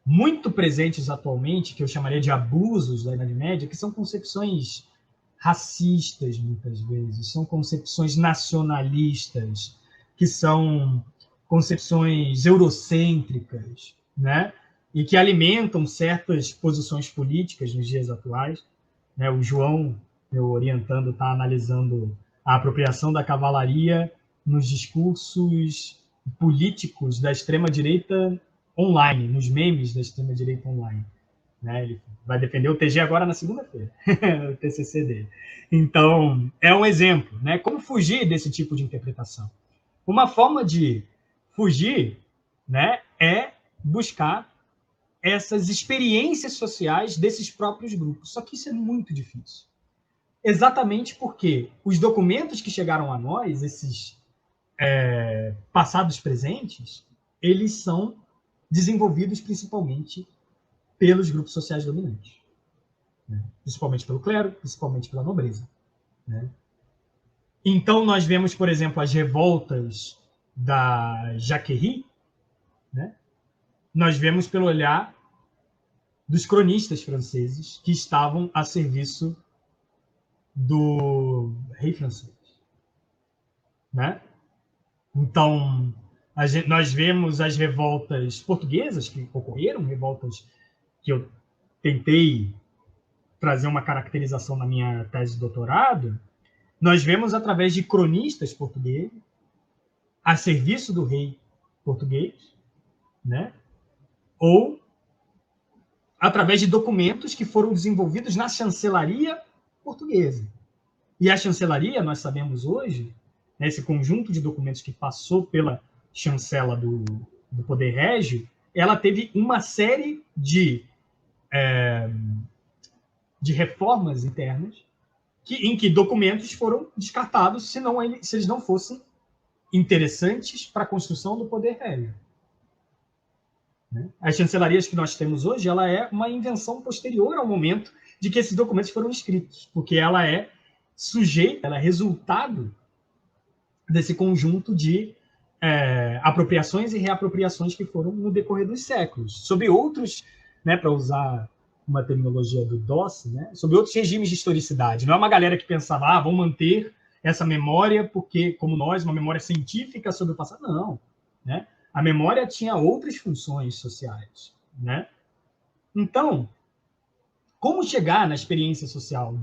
[SPEAKER 1] muito presentes atualmente, que eu chamaria de abusos da Idade Média, que são concepções racistas, muitas vezes, são concepções nacionalistas, que são concepções eurocêntricas, né? E que alimentam certas posições políticas nos dias atuais, né? O João, meu orientando, está analisando a apropriação da cavalaria nos discursos políticos da extrema-direita online, nos memes da extrema-direita online, né? Ele vai defender o TG agora na segunda-feira, o TCC dele. Então, é um exemplo, né? Como fugir desse tipo de interpretação? Uma forma de fugir, né, é buscar essas experiências sociais desses próprios grupos. Só que isso é muito difícil. Exatamente porque os documentos que chegaram a nós, esses passados presentes, eles são desenvolvidos principalmente pelos grupos sociais dominantes, né? Principalmente pelo clero, principalmente pela nobreza, né? Então, nós vemos, por exemplo, as revoltas da Jacquerie, né? Nós vemos pelo olhar dos cronistas franceses que estavam a serviço do rei francês, né? Então, nós vemos as revoltas portuguesas que ocorreram, revoltas que eu tentei trazer uma caracterização na minha tese de doutorado. Nós vemos através de cronistas portugueses, a serviço do rei português, né? Ou através de documentos que foram desenvolvidos na chancelaria portuguesa. E a chancelaria, nós sabemos hoje, né, esse conjunto de documentos que passou pela chancela do Poder Régio, ela teve uma série de reformas internas em que documentos foram descartados se eles não fossem interessantes para a construção do Poder Régio. As chancelarias que nós temos hoje, ela é uma invenção posterior ao momento de que esses documentos foram escritos, porque ela é sujeita, ela é resultado desse conjunto de apropriações e reapropriações que foram no decorrer dos séculos, sob outros, né, para usar uma terminologia do Doss, né, sob outros regimes de historicidade. Não é uma galera que pensava, vamos manter essa memória porque, como nós, uma memória científica sobre o passado. Não, né? A memória tinha outras funções sociais, né? Então, como chegar na experiência social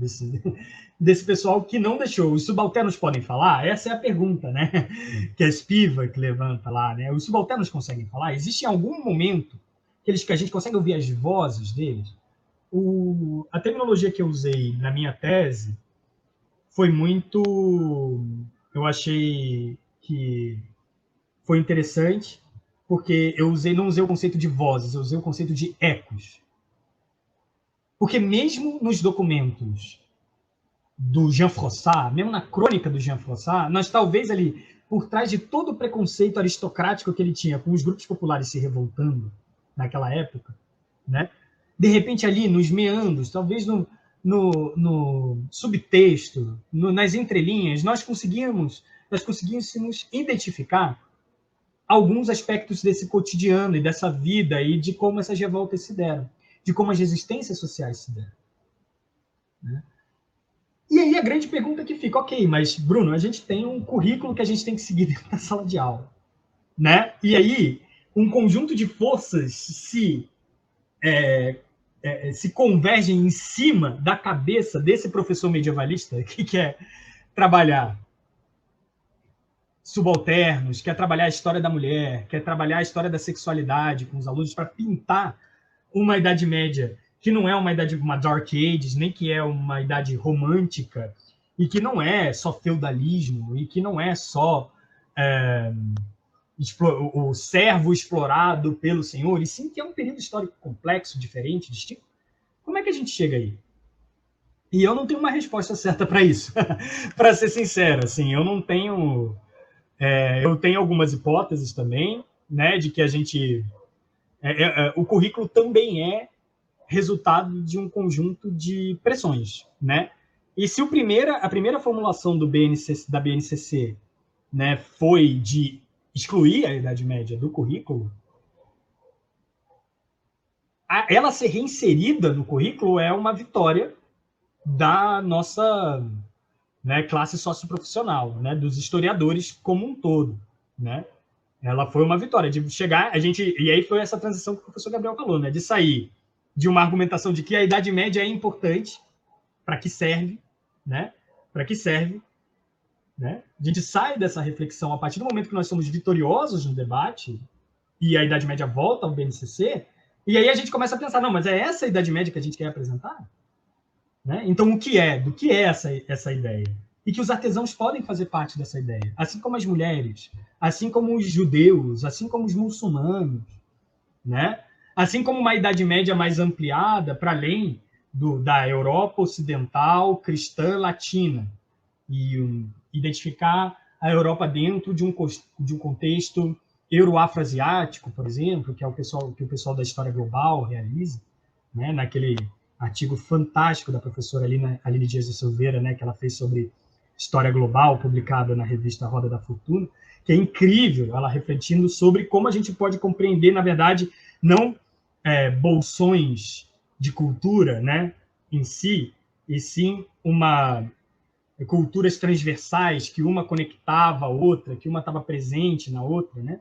[SPEAKER 1] desse pessoal que não deixou? Os subalternos podem falar? Essa é a pergunta, né? Que a Spivak levanta lá, né? Os subalternos conseguem falar? Existe algum momento que a gente consegue ouvir as vozes deles? A terminologia que eu usei na minha tese foi muito... Eu achei que foi interessante, porque eu não usei o conceito de vozes, eu usei o conceito de ecos. Porque mesmo nos documentos do Jean Froissart, mesmo na crônica do Jean Froissart, nós talvez ali, por trás de todo o preconceito aristocrático que ele tinha com os grupos populares se revoltando naquela época, né? De repente ali, nos meandros, talvez no subtexto, nas entrelinhas, nós conseguíssemos identificar alguns aspectos desse cotidiano e dessa vida e de como essas revoltas se deram, de como as resistências sociais se deram, né? E aí a grande pergunta que fica, ok, mas Bruno, a gente tem um currículo que a gente tem que seguir dentro da sala de aula, né? E aí um conjunto de forças se convergem em cima da cabeça desse professor medievalista que quer trabalhar subalternos, quer trabalhar a história da mulher, quer trabalhar a história da sexualidade com os alunos para pintar uma Idade Média que não é uma Dark Ages, nem que é uma idade romântica, e que não é só feudalismo, e que não é só o servo explorado pelo senhor, e sim que é um período histórico complexo, diferente, distinto. Como é que a gente chega aí? E eu não tenho uma resposta certa para isso, para ser sincero. Assim, eu não tenho... eu tenho algumas hipóteses também, né, de que a gente... o currículo também é resultado de um conjunto de pressões, né? E se a primeira formulação da BNCC, né, foi de excluir a Idade Média do currículo, ela ser reinserida no currículo é uma vitória da nossa, né, classe socioprofissional, né, dos historiadores como um todo, né? Ela foi uma vitória de chegar, e aí foi essa transição que o professor Gabriel falou, né, de sair de uma argumentação de que a Idade Média é importante, para que serve, né? Para que serve, né? A gente sai dessa reflexão a partir do momento que nós somos vitoriosos no debate e a Idade Média volta ao BNCC, E aí a gente começa a pensar, não, mas é essa a Idade Média que a gente quer apresentar? Né? Então, do que é essa ideia? E que os artesãos podem fazer parte dessa ideia, assim como as mulheres, assim como os judeus, assim como os muçulmanos, né? Assim como uma Idade Média mais ampliada para além da Europa Ocidental, cristã, latina, e identificar a Europa dentro de um contexto euro-afroasiático, por exemplo, que é que o pessoal da História Global realiza, né? Naquele artigo fantástico da professora Aline Dias de Silveira, né? Que ela fez sobre História Global, publicada na revista Roda da Fortuna, que é incrível, ela refletindo sobre como a gente pode compreender, na verdade, não bolsões de cultura, né, em si, e sim culturas transversais, que uma conectava a outra, que uma estava presente na outra, né?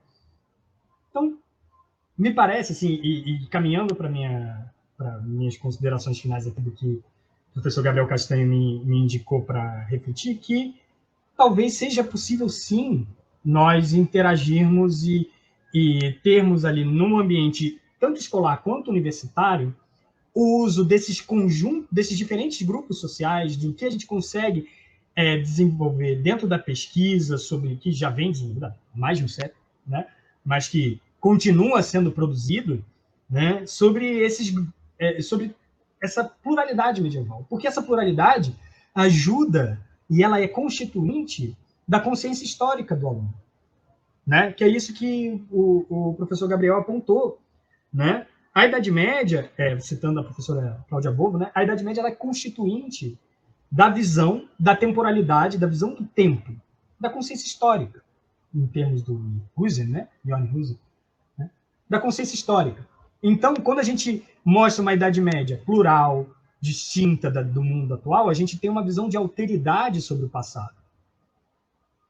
[SPEAKER 1] Então, me parece, assim, e caminhando para minhas considerações finais aqui do que o professor Gabriel Castanho me indicou para refletir, que talvez seja possível, sim, nós interagirmos e termos ali num ambiente tanto escolar quanto universitário o uso desses diferentes grupos sociais, do que a gente consegue desenvolver dentro da pesquisa sobre que já vem desenvolvido há mais de um século, né? Mas que continua sendo produzido, né? Sobre essa pluralidade medieval, porque essa pluralidade ajuda e ela é constituinte da consciência histórica do aluno, né? Que é isso que o professor Gabriel apontou, né? A Idade Média, citando a professora Cláudia Bovo, né? A Idade Média ela é constituinte da visão da temporalidade, da visão do tempo, da consciência histórica, em termos do Husserl, né? Johann Husserl, né? Da consciência histórica. Então, quando a gente mostra uma Idade Média plural, distinta do mundo atual, a gente tem uma visão de alteridade sobre o passado,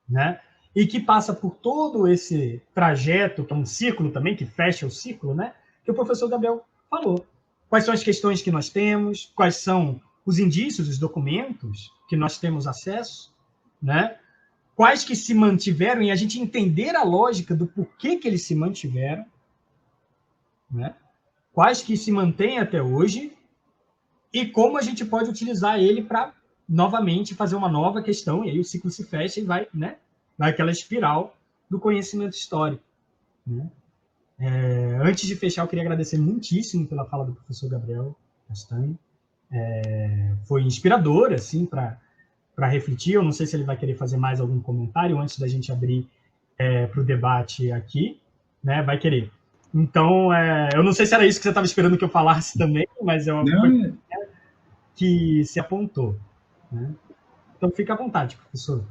[SPEAKER 1] né? E que passa por todo esse trajeto, que é um ciclo também, que fecha o ciclo, né? Que o professor Gabriel falou. Quais são as questões que nós temos, quais são os indícios, os documentos que nós temos acesso, né? Quais que se mantiveram, e a gente entender a lógica do porquê que eles se mantiveram, né? Quais que se mantêm até hoje, e como a gente pode utilizar ele para, novamente, fazer uma nova questão, e aí o ciclo se fecha e vai, né? Vai aquela espiral do conhecimento histórico, né? Antes de fechar, eu queria agradecer muitíssimo pela fala do professor Gabriel Castanho. Foi inspirador, assim, para refletir. Eu não sei se ele vai querer fazer mais algum comentário antes da gente abrir para o debate aqui, né? Vai querer. Então, eu não sei se era isso que você estava esperando que eu falasse também, mas foi que se apontou, né? Então, fica à vontade, professor.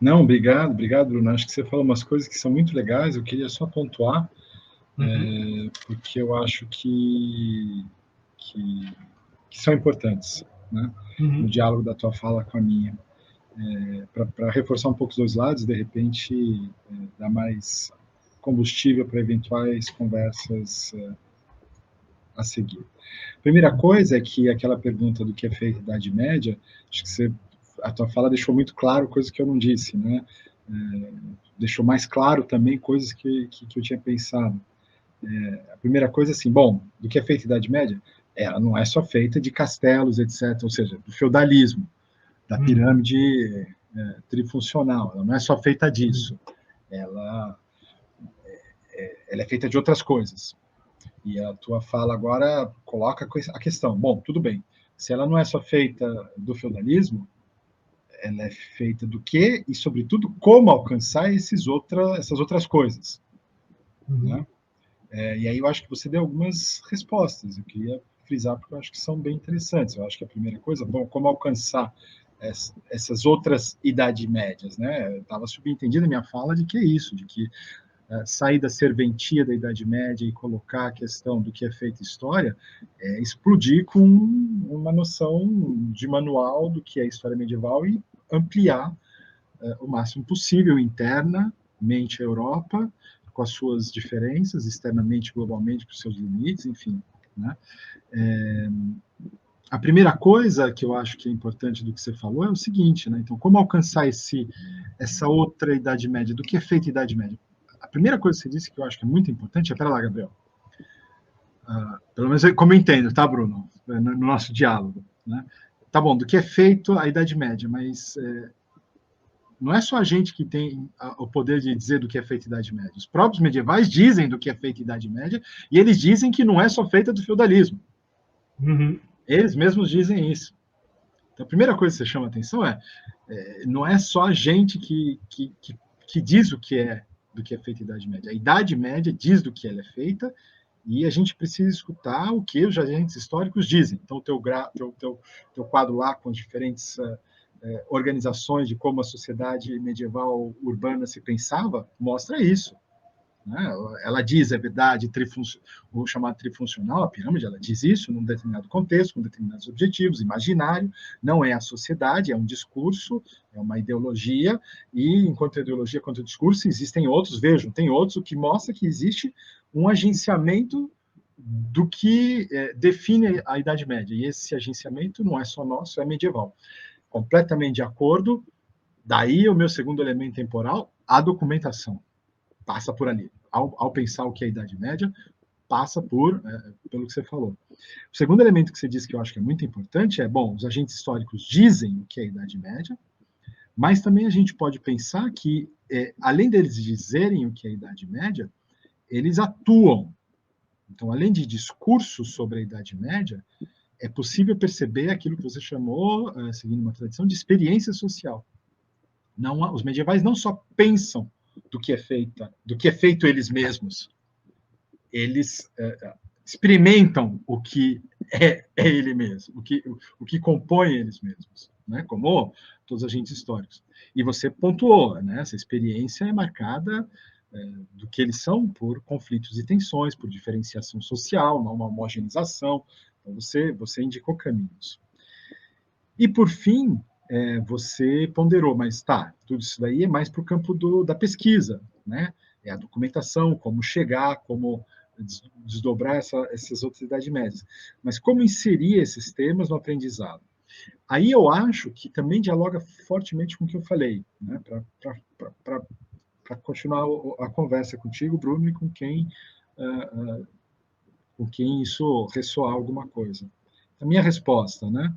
[SPEAKER 2] Não, obrigado, Bruno. Acho que você falou umas coisas que são muito legais. Eu queria só pontuar, porque eu acho que são importantes, né? No diálogo da tua fala com a minha. Para reforçar um pouco os dois lados, de repente, dar mais combustível para eventuais conversas a seguir. Primeira coisa é que aquela pergunta do que é feita a Idade Média, acho que a tua fala deixou muito claro coisas que eu não disse, né? Deixou mais claro também coisas que eu tinha pensado. A primeira coisa, assim, bom, do que é feita a Idade Média, ela não é só feita de castelos, etc., ou seja, do feudalismo, da pirâmide trifuncional, ela não é só feita disso, ela é feita de outras coisas. E a tua fala agora coloca a questão, bom, tudo bem, se ela não é só feita do feudalismo, ela é feita do quê e, sobretudo, como alcançar essas outras coisas. Né? E aí eu acho que você deu algumas respostas, eu queria frisar porque eu acho que são bem interessantes. Eu acho que a primeira coisa, bom, como alcançar essas outras idades médias, né? Estava subentendido a minha fala de que é isso, de que sair da serventia da Idade Média e colocar a questão do que é feita história, explodir com uma noção de manual do que é história medieval e ampliar o máximo possível internamente a Europa, com as suas diferenças, externamente, globalmente, com os seus limites, enfim. Né? A primeira coisa que eu acho que é importante do que você falou é o seguinte, né? Então, como alcançar essa outra Idade Média? Do que é feita a Idade Média? A primeira coisa que você disse que eu acho que é muito importante é, pera lá, Gabriel, pelo menos como eu entendo, tá, Bruno? No nosso diálogo, né? Tá bom, do que é feito a Idade Média, mas não é só a gente que tem o poder de dizer do que é feita a Idade Média. Os próprios medievais dizem do que é feita a Idade Média, e eles dizem que não é só feita do feudalismo.
[SPEAKER 1] Uhum.
[SPEAKER 2] Eles mesmos dizem isso. Então, a primeira coisa que você chama a atenção não é só a gente que diz o que é do que é feita a Idade Média. A Idade Média diz do que ela é feita, e a gente precisa escutar o que os agentes históricos dizem. Então, o teu quadro lá com as diferentes organizações de como a sociedade medieval urbana se pensava, mostra isso. Né? Ela diz, é verdade, o chamado trifuncional, a pirâmide, ela diz isso num determinado contexto, com determinados objetivos, imaginário, não é a sociedade, é um discurso, é uma ideologia, e enquanto a ideologia, quanto o discurso, existem outros, vejam, tem outros, o que mostra que existe um agenciamento do que define a Idade Média, e esse agenciamento não é só nosso, é medieval. Completamente de acordo, daí o meu segundo elemento temporal, a documentação. Passa por ali. Ao pensar o que é a Idade Média, passa pelo que você falou. O segundo elemento que você disse que eu acho que é muito importante bom, os agentes históricos dizem o que é a Idade Média, mas também a gente pode pensar que, além deles dizerem o que é a Idade Média, eles atuam. Então, além de discursos sobre a Idade Média, é possível perceber aquilo que você chamou, seguindo uma tradição, de experiência social. Não, os medievais não só pensam do que é feito eles mesmos, eles experimentam o que é ele mesmo, o que compõe eles mesmos, né? Como todos os agentes históricos. E você pontuou, né? Essa experiência é marcada do que eles são por conflitos e tensões, por diferenciação social, não uma homogeneização. Então, você indicou caminhos. E, por fim, você ponderou, mas tudo isso daí é mais para o campo da pesquisa, né? É a documentação, como chegar, como desdobrar essas outras idades médias. Mas como inserir esses temas no aprendizado? Aí eu acho que também dialoga fortemente com o que eu falei, né? Para continuar a conversa contigo, Bruno, e com quem isso ressoar alguma coisa. A minha resposta, né?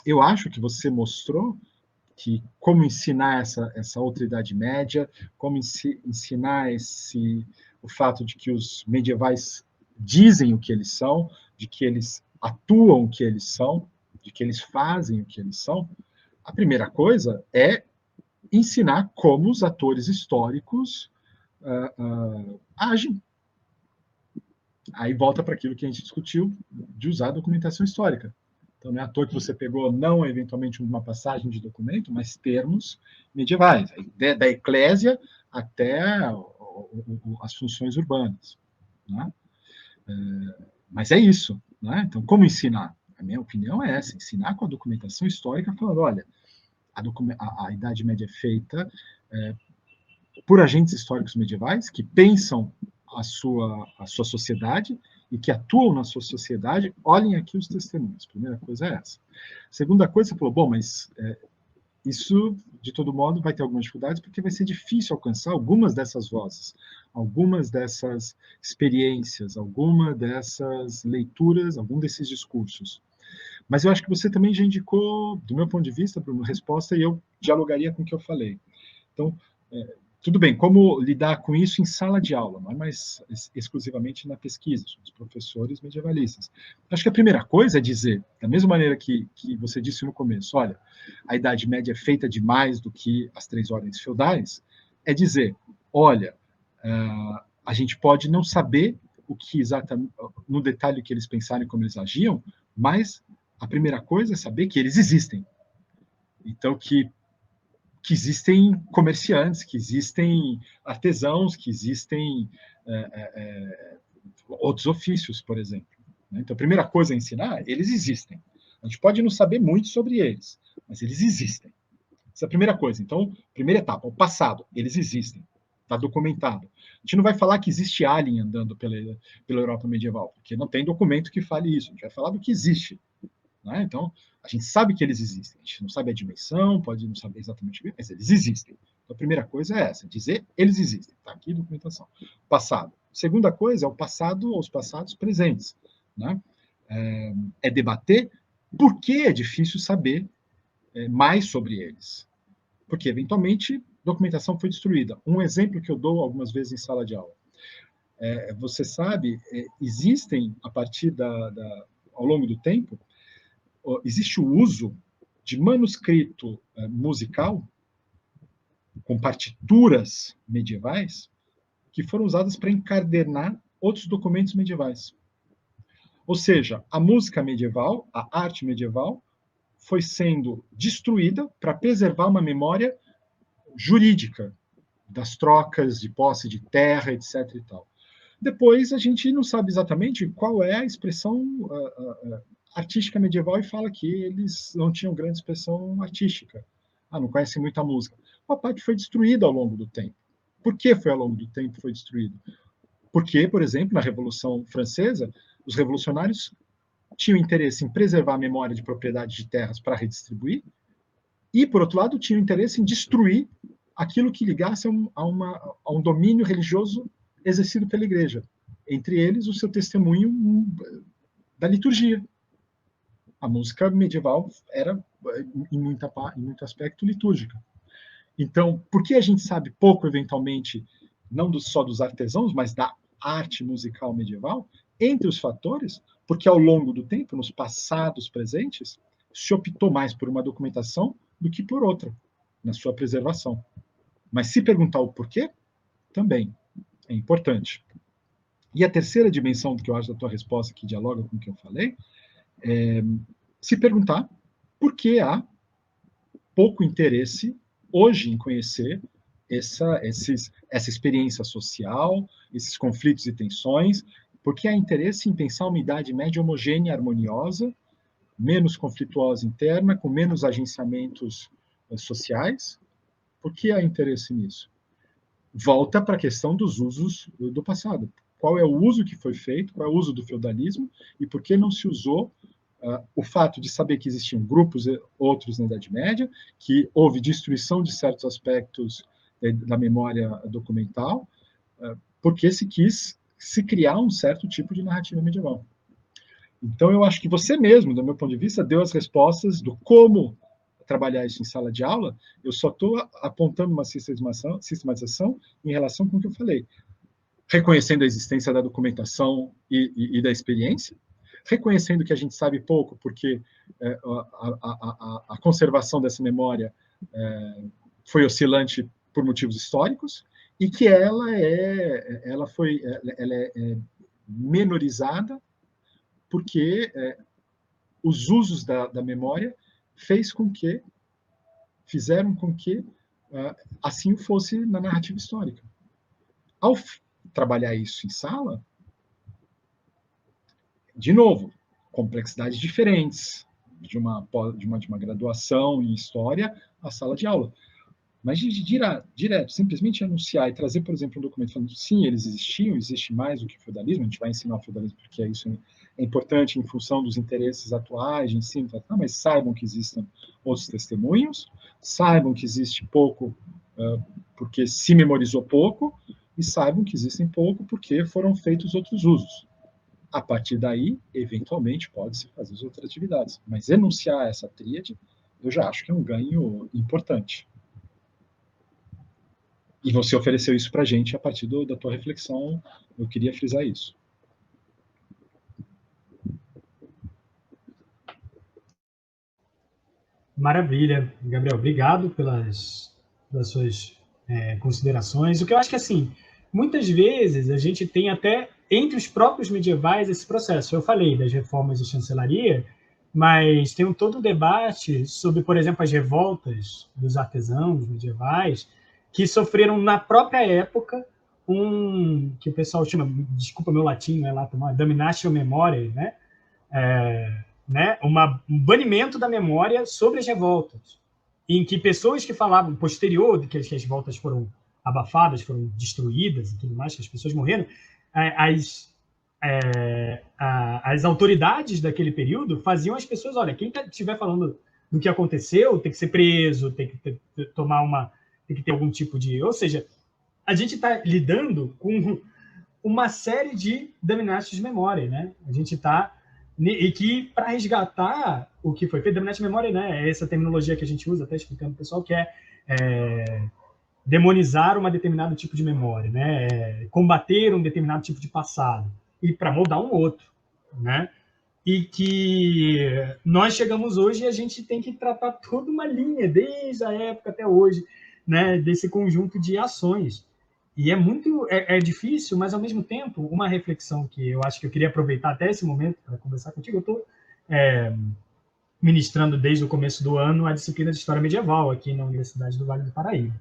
[SPEAKER 2] Eu acho que você mostrou que como ensinar essa outra Idade Média, como ensinar o fato de que os medievais dizem o que eles são, de que eles atuam o que eles são, de que eles fazem o que eles são. A primeira coisa é ensinar como os atores históricos agem. Aí volta para aquilo que a gente discutiu de usar a documentação histórica. Então, não é à toa que você pegou, não eventualmente uma passagem de documento, mas termos medievais, da eclésia até as funções urbanas. Né? Mas é isso. Né? Então, como ensinar? A minha opinião é essa, ensinar com a documentação histórica, falando, olha, a Idade Média é feita por agentes históricos medievais que pensam a sua sociedade e que atuam na sua sociedade, olhem aqui os testemunhos. Primeira coisa é essa. Segunda coisa, você falou, bom, mas isso, de todo modo, vai ter algumas dificuldades, porque vai ser difícil alcançar algumas dessas vozes, algumas dessas experiências, alguma dessas leituras, algum desses discursos. Mas eu acho que você também já indicou, do meu ponto de vista, Bruno, resposta, e eu dialogaria com o que eu falei. Então, tudo bem, como lidar com isso em sala de aula, não é mais exclusivamente na pesquisa, somos professores medievalistas. Acho que a primeira coisa é dizer, da mesma maneira que você disse no começo, olha, a Idade Média é feita de mais do que as 3 ordens feudais, é dizer, olha, a gente pode não saber o que exatamente, no detalhe que eles pensaram e como eles agiam, mas a primeira coisa é saber que eles existem. Então, que existem comerciantes, que existem artesãos, que existem outros ofícios, por exemplo. Então, a primeira coisa a ensinar, eles existem. A gente pode não saber muito sobre eles, mas eles existem. Essa é a primeira coisa. Então, primeira etapa, o passado, eles existem. Está documentado. A gente não vai falar que existe alien andando pela Europa medieval, porque não tem documento que fale isso. A gente vai falar do que existe. Né? Então, a gente sabe que eles existem. A gente não sabe a dimensão, pode não saber exatamente o que, mas eles existem. Então, a primeira coisa é essa, dizer eles existem. Está aqui a documentação. Passado. Segunda coisa é o passado ou os passados presentes, né? É debater por que é difícil saber mais sobre eles. Porque, eventualmente, documentação foi destruída. Um exemplo que eu dou algumas vezes em sala de aula. Você sabe, existem, a partir ao longo do tempo, existe o uso de manuscrito musical com partituras medievais que foram usadas para encadernar outros documentos medievais. Ou seja, a música medieval, a arte medieval, foi sendo destruída para preservar uma memória jurídica das trocas de posse de terra, etc. e tal. Depois, a gente não sabe exatamente qual é a expressão artística medieval e fala que eles não tinham grande expressão artística. Não conhecem muita música. Uma parte foi destruída ao longo do tempo. Por que foi ao longo do tempo que foi destruído? Porque, por exemplo, na Revolução Francesa, os revolucionários tinham interesse em preservar a memória de propriedade de terras para redistribuir e, por outro lado, tinham interesse em destruir aquilo que ligasse a um domínio religioso exercido pela igreja. Entre eles, o seu testemunho da liturgia. A música medieval era, em muito aspecto, litúrgica. Então, por que a gente sabe pouco, eventualmente, não só dos artesãos, mas da arte musical medieval? Entre os fatores, porque ao longo do tempo, nos passados presentes, se optou mais por uma documentação do que por outra, na sua preservação. Mas se perguntar o porquê, também é importante. E a terceira dimensão que eu acho da tua resposta, que dialoga com o que eu falei, é se perguntar por que há pouco interesse hoje em conhecer essa experiência social, esses conflitos e tensões, porque há interesse em pensar uma Idade Média homogênea, harmoniosa, menos conflituosa interna, com menos agenciamentos sociais. Por que há interesse nisso? Volta para a questão dos usos do passado. Qual é o uso que foi feito, qual é o uso do feudalismo e por que não se usou o fato de saber que existiam grupos outros na Idade Média, que houve destruição de certos aspectos da memória documental, porque se quis se criar um certo tipo de narrativa medieval. Então, eu acho que você mesmo, do meu ponto de vista, deu as respostas do como trabalhar isso em sala de aula. Eu só estou apontando uma sistematização em relação com o que eu falei. Reconhecendo a existência da documentação e da experiência, reconhecendo que a gente sabe pouco, porque a conservação dessa memória foi oscilante por motivos históricos, e que ela é menorizada porque os usos da memória fizeram com que assim fosse na narrativa histórica. Ao trabalhar isso em sala, de novo, complexidades diferentes, de uma graduação em história à sala de aula. Mas direto, simplesmente anunciar e trazer, por exemplo, um documento falando, sim, eles existiam, existe mais do que o feudalismo, a gente vai ensinar o feudalismo porque isso é importante em função dos interesses atuais de ensino, mas saibam que existem outros testemunhos, saibam que existe pouco porque se memorizou pouco, e saibam que existem pouco porque foram feitos outros usos. A partir daí, eventualmente, pode-se fazer as outras atividades. Mas enunciar essa tríade, eu já acho que é um ganho importante. E você ofereceu isso para a gente a partir da tua reflexão. Eu queria frisar isso.
[SPEAKER 1] Maravilha, Gabriel. Obrigado pelas suas considerações. O que eu acho que, assim, muitas vezes a gente tem até entre os próprios medievais esse processo. Eu falei das reformas de chancelaria, mas tem todo um debate sobre, por exemplo, as revoltas dos artesãos medievais que sofreram na própria época que o pessoal chama, desculpa meu latim, lá, damnatio memoriae, né? Um banimento da memória sobre as revoltas, em que pessoas que falavam posterior de que as revoltas foram abafadas, foram destruídas e tudo mais, que as pessoas morreram, as autoridades daquele período faziam as pessoas, olha, quem estiver falando do que aconteceu tem que ser preso, tem que tem que ter algum tipo de... Ou seja, a gente está lidando uma série de dominantes de memória, né? A gente está... E que, para resgatar o que foi feito, dominante de memória, né? É essa terminologia que a gente usa, até explicando para o pessoal, que é demonizar um determinado tipo de memória, né? Combater um determinado tipo de passado e para moldar um outro, né? E que nós chegamos hoje e a gente tem que tratar toda uma linha, desde a época até hoje, né? Desse conjunto de ações. E é difícil, mas ao mesmo tempo, uma reflexão que eu acho que eu queria aproveitar até esse momento para conversar contigo, eu estou ministrando desde o começo do ano a disciplina de História Medieval aqui na Universidade do Vale do Paraíba.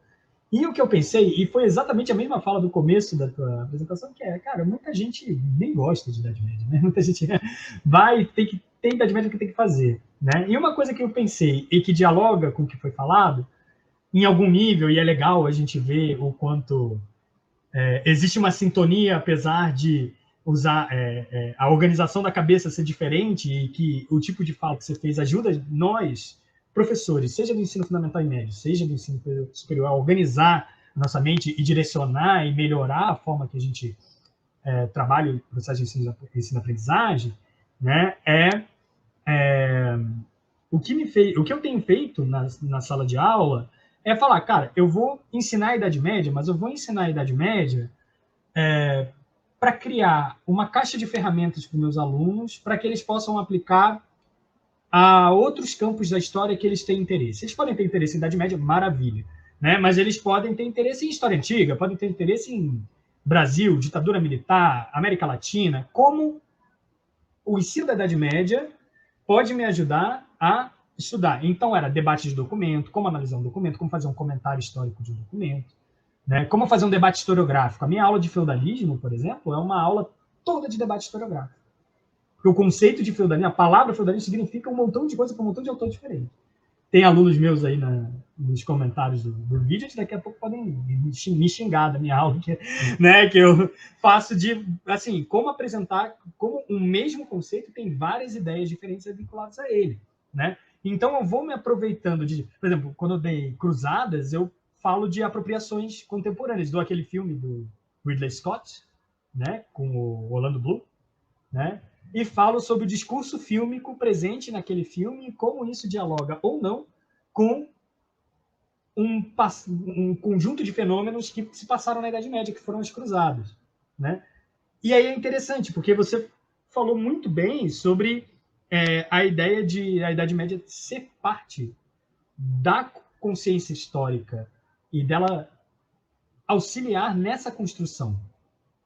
[SPEAKER 1] E o que eu pensei, e foi exatamente a mesma fala do começo da tua apresentação, que cara, muita gente nem gosta de Idade Média, né? Muita gente tem Idade Média que tem que fazer, né? E uma coisa que eu pensei, e que dialoga com o que foi falado, em algum nível, e é legal a gente ver o quanto existe uma sintonia, apesar de usar a organização da cabeça ser diferente, e que o tipo de fala que você fez ajuda nós, professores, seja do ensino fundamental e médio, seja do ensino superior, a organizar a nossa mente e direcionar e melhorar a forma que a gente trabalha o processo de ensino-aprendizagem, né? O que eu tenho feito na sala de aula é falar, cara, eu vou ensinar a Idade Média, mas eu vou ensinar a Idade Média para criar uma caixa de ferramentas para os meus alunos, para que eles possam aplicar a outros campos da história que eles têm interesse. Eles podem ter interesse em Idade Média, maravilha, né? Mas eles podem ter interesse em História Antiga, podem ter interesse em Brasil, ditadura militar, América Latina. Como o ensino da Idade Média pode me ajudar a estudar? Então, era debate de documento, como analisar um documento, como fazer um comentário histórico de um documento, né? Como fazer um debate historiográfico. A minha aula de feudalismo, por exemplo, é uma aula toda de debate historiográfico. Porque o conceito de feudalismo, a palavra feudalismo significa um montão de coisa para um montão de autores diferentes. Tem alunos meus aí nos comentários do vídeo, que daqui a pouco podem me xingar da minha aula, né, que eu faço de, assim, como apresentar, como um mesmo conceito tem várias ideias diferentes vinculadas a ele, né? Então, eu vou me aproveitando por exemplo, quando eu dei Cruzadas, eu falo de apropriações contemporâneas, dou aquele filme do Ridley Scott, né, com o Orlando Bloom, né? E falo sobre o discurso fílmico presente naquele filme e como isso dialoga ou não com um conjunto de fenômenos que se passaram na Idade Média, que foram as cruzadas, né? E aí é interessante, porque você falou muito bem sobre a ideia de a Idade Média ser parte da consciência histórica e dela auxiliar nessa construção,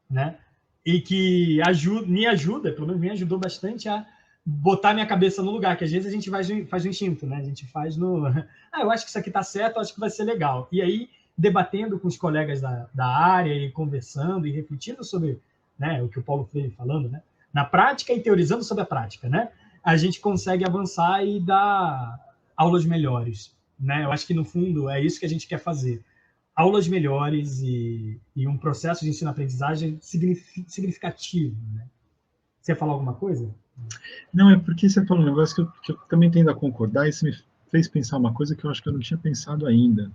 [SPEAKER 1] né? E que me ajuda, pelo menos me ajudou bastante a botar minha cabeça no lugar, que às vezes a gente faz no instinto, né? A gente faz no... eu acho que isso aqui está certo, eu acho que vai ser legal. E aí, debatendo com os colegas da área e conversando e refletindo sobre, né, o que o Paulo Freire falando, né? Na prática e teorizando sobre a prática, né? A gente consegue avançar e dar aulas melhores, né? Eu acho que, no fundo, é isso que a gente quer fazer. Aulas melhores e um processo de ensino-aprendizagem significativo, né? Você ia falar alguma coisa?
[SPEAKER 2] Não, é porque você falou um negócio que eu também tendo a concordar, e isso me fez pensar uma coisa que eu acho que eu não tinha pensado ainda.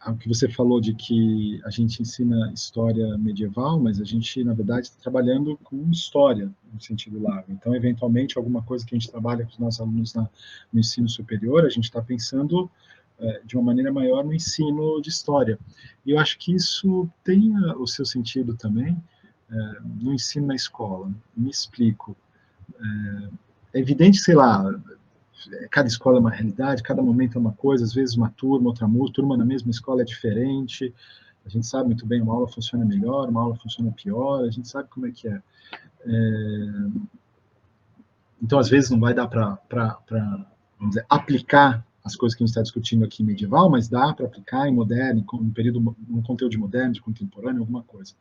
[SPEAKER 2] O que você falou de que a gente ensina história medieval, mas a gente, na verdade, está trabalhando com história, no sentido largo. Então, eventualmente, alguma coisa que a gente trabalha com os nossos alunos no ensino superior, a gente está pensando de uma maneira maior no ensino de história. E eu acho que isso tem o seu sentido também no ensino na escola. Me explico. É evidente, sei lá, cada escola é uma realidade, cada momento é uma coisa, às vezes uma turma, outra turma na mesma escola é diferente, a gente sabe muito bem, uma aula funciona melhor, uma aula funciona pior, a gente sabe como é que é. Então, às vezes, não vai dar para vamos dizer, aplicar as coisas que a gente está discutindo aqui em medieval, mas dá para aplicar em moderno, num conteúdo de moderno, de contemporâneo, alguma coisa.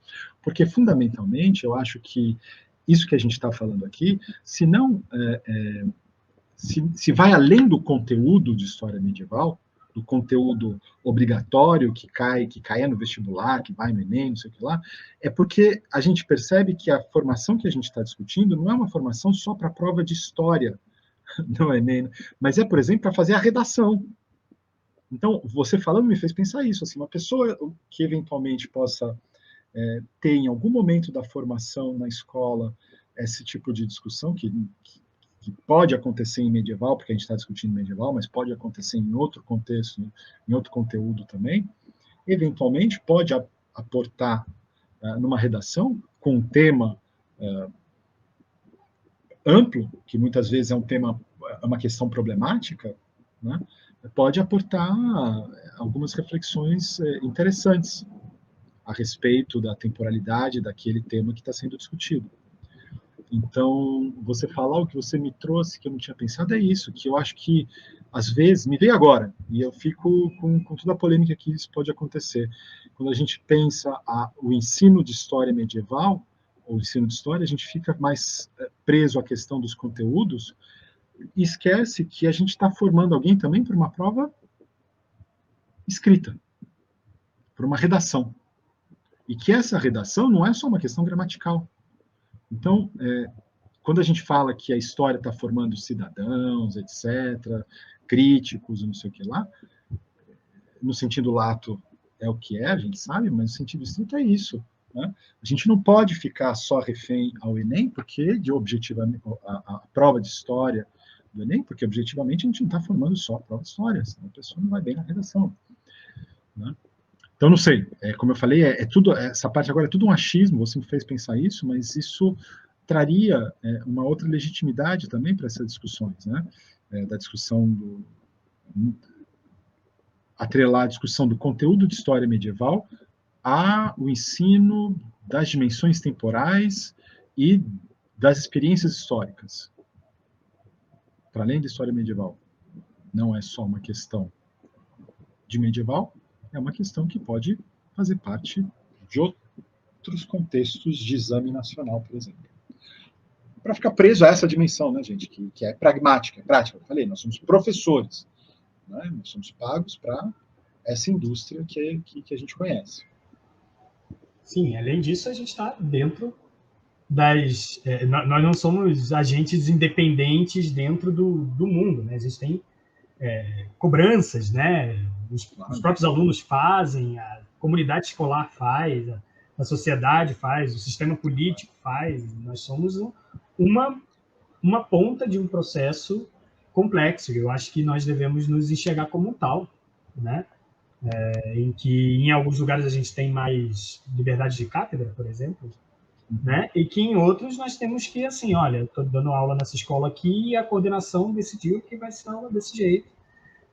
[SPEAKER 2] Porque, fundamentalmente, eu acho que isso que a gente está falando aqui, se não... se vai além do conteúdo de história medieval, do conteúdo obrigatório que caia no vestibular, que vai no Enem, não sei o que lá, é porque a gente percebe que a formação que a gente está discutindo não é uma formação só para a prova de história no Enem, mas é, por exemplo, para fazer a redação. Então, você falando me fez pensar isso, assim, uma pessoa que eventualmente possa ter em algum momento da formação na escola esse tipo de discussão que pode acontecer em medieval, porque a gente está discutindo medieval, mas pode acontecer em outro contexto, em outro conteúdo também, eventualmente pode aportar numa redação com um tema amplo, que muitas vezes é uma questão problemática, né? Pode aportar algumas reflexões interessantes a respeito da temporalidade daquele tema que está sendo discutido. Então, você falar o que você me trouxe, que eu não tinha pensado, é isso, que eu acho que, às vezes, me veio agora, e eu fico com toda a polêmica que isso pode acontecer. Quando a gente pensa o ensino de história medieval, ou ensino de história, a gente fica mais preso à questão dos conteúdos, e esquece que a gente está formando alguém também para uma prova escrita, para uma redação. E que essa redação não é só uma questão gramatical. Então, quando a gente fala que a história está formando cidadãos, etc., críticos, não sei o que lá, no sentido lato é o que é, a gente sabe, mas no sentido estrito é isso. Né? A gente não pode ficar só refém ao Enem, porque objetivamente a prova de história do Enem, porque objetivamente a gente não está formando só a prova de história, senão a pessoa não vai bem na redação. Né? Então, não sei, como eu falei, tudo, essa parte agora é tudo um achismo, você me fez pensar isso, mas isso traria uma outra legitimidade também para essas discussões, né? Da discussão atrelar a discussão do conteúdo de história medieval ao ensino das dimensões temporais e das experiências históricas. Para além da história medieval, não é só uma questão de medieval, é uma questão que pode fazer parte de outros contextos de exame nacional, por exemplo. Para ficar preso a essa dimensão, né, gente, que é pragmática, é prática. Eu falei, nós somos professores, né, nós somos pagos para essa indústria que a gente conhece.
[SPEAKER 1] Sim, além disso, a gente está dentro das... nós não somos agentes independentes dentro do mundo, né? A gente tem cobranças, né? Os próprios alunos fazem, a comunidade escolar faz, a sociedade faz, o sistema político faz. Nós somos uma ponta de um processo complexo. Eu acho que nós devemos nos enxergar como um tal, né? Em que em alguns lugares a gente tem mais liberdade de cátedra, por exemplo, né? E que em outros nós temos que, assim, olha, estou dando aula nessa escola aqui e a coordenação decidiu que vai ser aula desse jeito,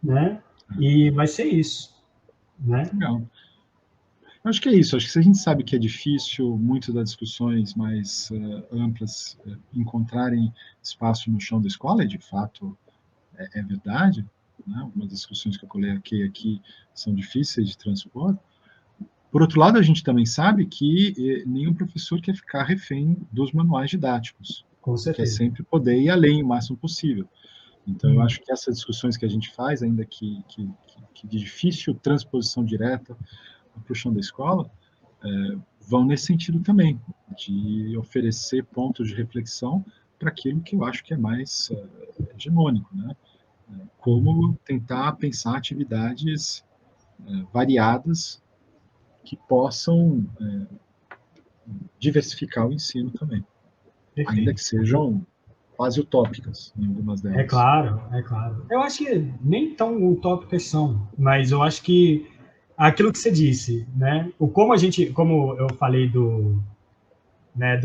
[SPEAKER 1] né? E vai ser isso, né?
[SPEAKER 2] Legal. Eu acho que é isso. Acho que se a gente sabe que é difícil, muitas das discussões mais amplas encontrarem espaço no chão da escola, e de fato é verdade, né? Algumas discussões que eu coloquei aqui são difíceis de transpor. Por outro lado, a gente também sabe que nenhum professor quer ficar refém dos manuais didáticos.
[SPEAKER 1] Com certeza.
[SPEAKER 2] Quer sempre poder ir além o máximo possível. Então, eu acho que essas discussões que a gente faz, ainda que de difícil transposição direta para o chão da escola, vão nesse sentido também, de oferecer pontos de reflexão para aquilo que eu acho que é mais hegemônico, né? Como tentar pensar atividades variadas que possam diversificar o ensino também,
[SPEAKER 1] Perfeito.
[SPEAKER 2] ainda que sejam quase utópicas em algumas delas.
[SPEAKER 1] É claro, é claro. Eu acho que nem tão utópicas são, mas eu acho que aquilo que você disse, né? Como eu falei do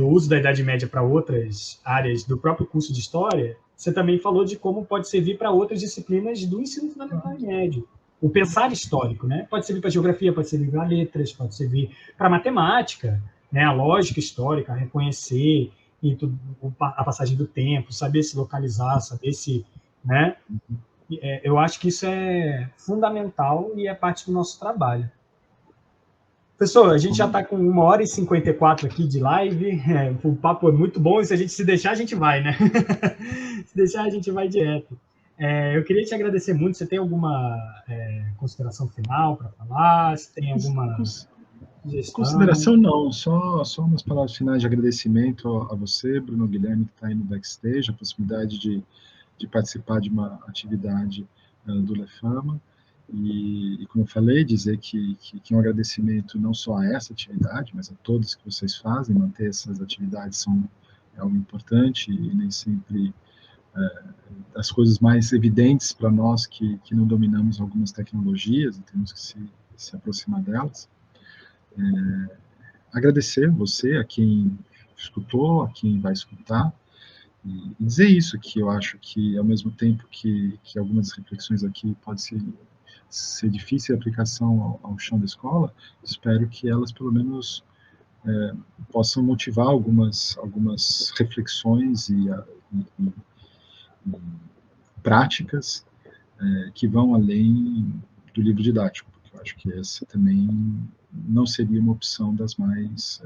[SPEAKER 1] uso da Idade Média para outras áreas do próprio curso de História, você também falou de como pode servir para outras disciplinas do ensino fundamental e médio. O pensar histórico, né? Pode servir para geografia, pode servir para letras, pode servir para matemática, né? A lógica histórica, reconhecer a passagem do tempo, saber se localizar, saber se, né? Eu acho que isso é fundamental e é parte do nosso trabalho. Professor, a gente já está com 1h54 aqui de live, o papo é muito bom, e se a gente se deixar, a gente vai, né? Se deixar, a gente vai direto. Eu queria te agradecer muito, você tem alguma consideração final para falar? Você tem alguma sugestão?
[SPEAKER 2] Consideração não, só umas palavras finais de agradecimento a você, Bruno Guilherme, que está aí no backstage, a possibilidade de participar de uma atividade do Lefama, E como eu falei, dizer que um agradecimento não só a essa atividade, mas a todos que vocês fazem, manter essas atividades é algo importante e nem sempre as coisas mais evidentes para nós que não dominamos algumas tecnologias e temos que se aproximar delas. Agradecer você, a quem escutou, a quem vai escutar, e dizer isso, que eu acho que, ao mesmo tempo que algumas reflexões aqui podem ser difícil a aplicação ao chão da escola, espero que elas, pelo menos, possam motivar algumas reflexões e práticas que vão além do livro didático, porque eu acho que essa também não seria uma opção das mais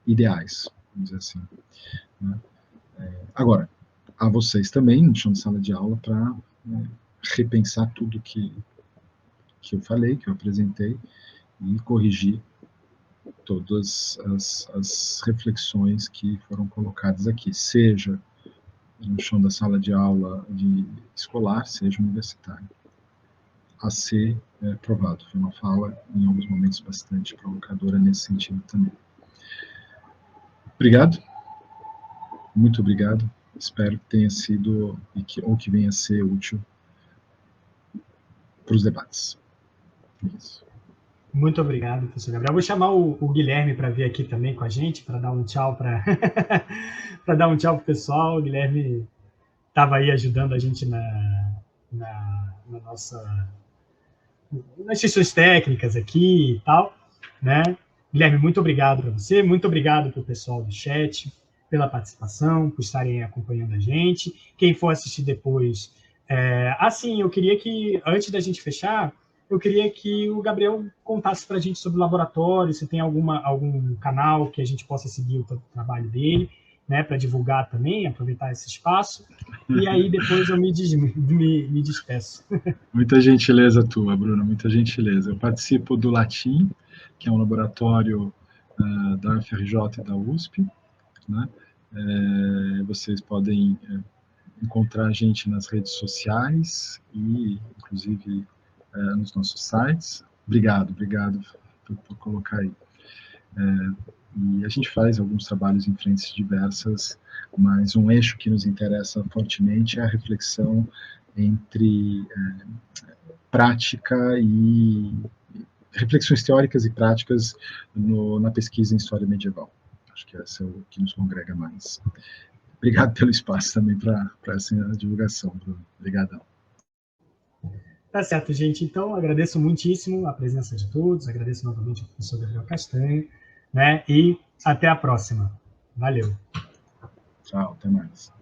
[SPEAKER 2] ideais, vamos dizer assim, né? Agora, a vocês também, no chão de sala de aula, para repensar tudo que eu falei, que eu apresentei, e corrigir todas as reflexões que foram colocadas aqui, seja no chão da sala de aula de escolar, seja universitário, a ser provado. Foi uma fala, em alguns momentos, bastante provocadora nesse sentido também. Obrigado, muito obrigado, espero que tenha sido, ou que venha a ser útil para os debates. Isso.
[SPEAKER 1] Muito obrigado, professor Gabriel. Vou chamar o Guilherme para vir aqui também com a gente, para dar um tchau para dar um tchau para o pessoal. O Guilherme estava aí ajudando a gente nas questões técnicas aqui e tal, né? Guilherme, muito obrigado para você, muito obrigado para o pessoal do chat, pela participação, por estarem acompanhando a gente. Quem for assistir depois... eu queria que, antes da gente fechar, eu queria que o Gabriel contasse para a gente sobre o laboratório, se tem algum canal que a gente possa seguir o trabalho dele, né, para divulgar também, aproveitar esse espaço, e aí depois eu me despeço.
[SPEAKER 2] Muita gentileza tua, Bruna, muita gentileza. Eu participo do Latim, que é um laboratório da UFRJ e da USP, né? Vocês podem encontrar a gente nas redes sociais e, inclusive, nos nossos sites. Obrigado por colocar aí. E a gente faz alguns trabalhos em frentes diversas, mas um eixo que nos interessa fortemente é a reflexão entre prática e reflexões teóricas e práticas na pesquisa em história medieval. Acho que esse é o que nos congrega mais. Obrigado pelo espaço também para essa divulgação, Bruno. Obrigadão.
[SPEAKER 1] Tá certo, gente. Então, agradeço muitíssimo a presença de todos, agradeço novamente ao professor Gabriel Castanho, né? E até a próxima. Valeu.
[SPEAKER 2] Tchau, até mais.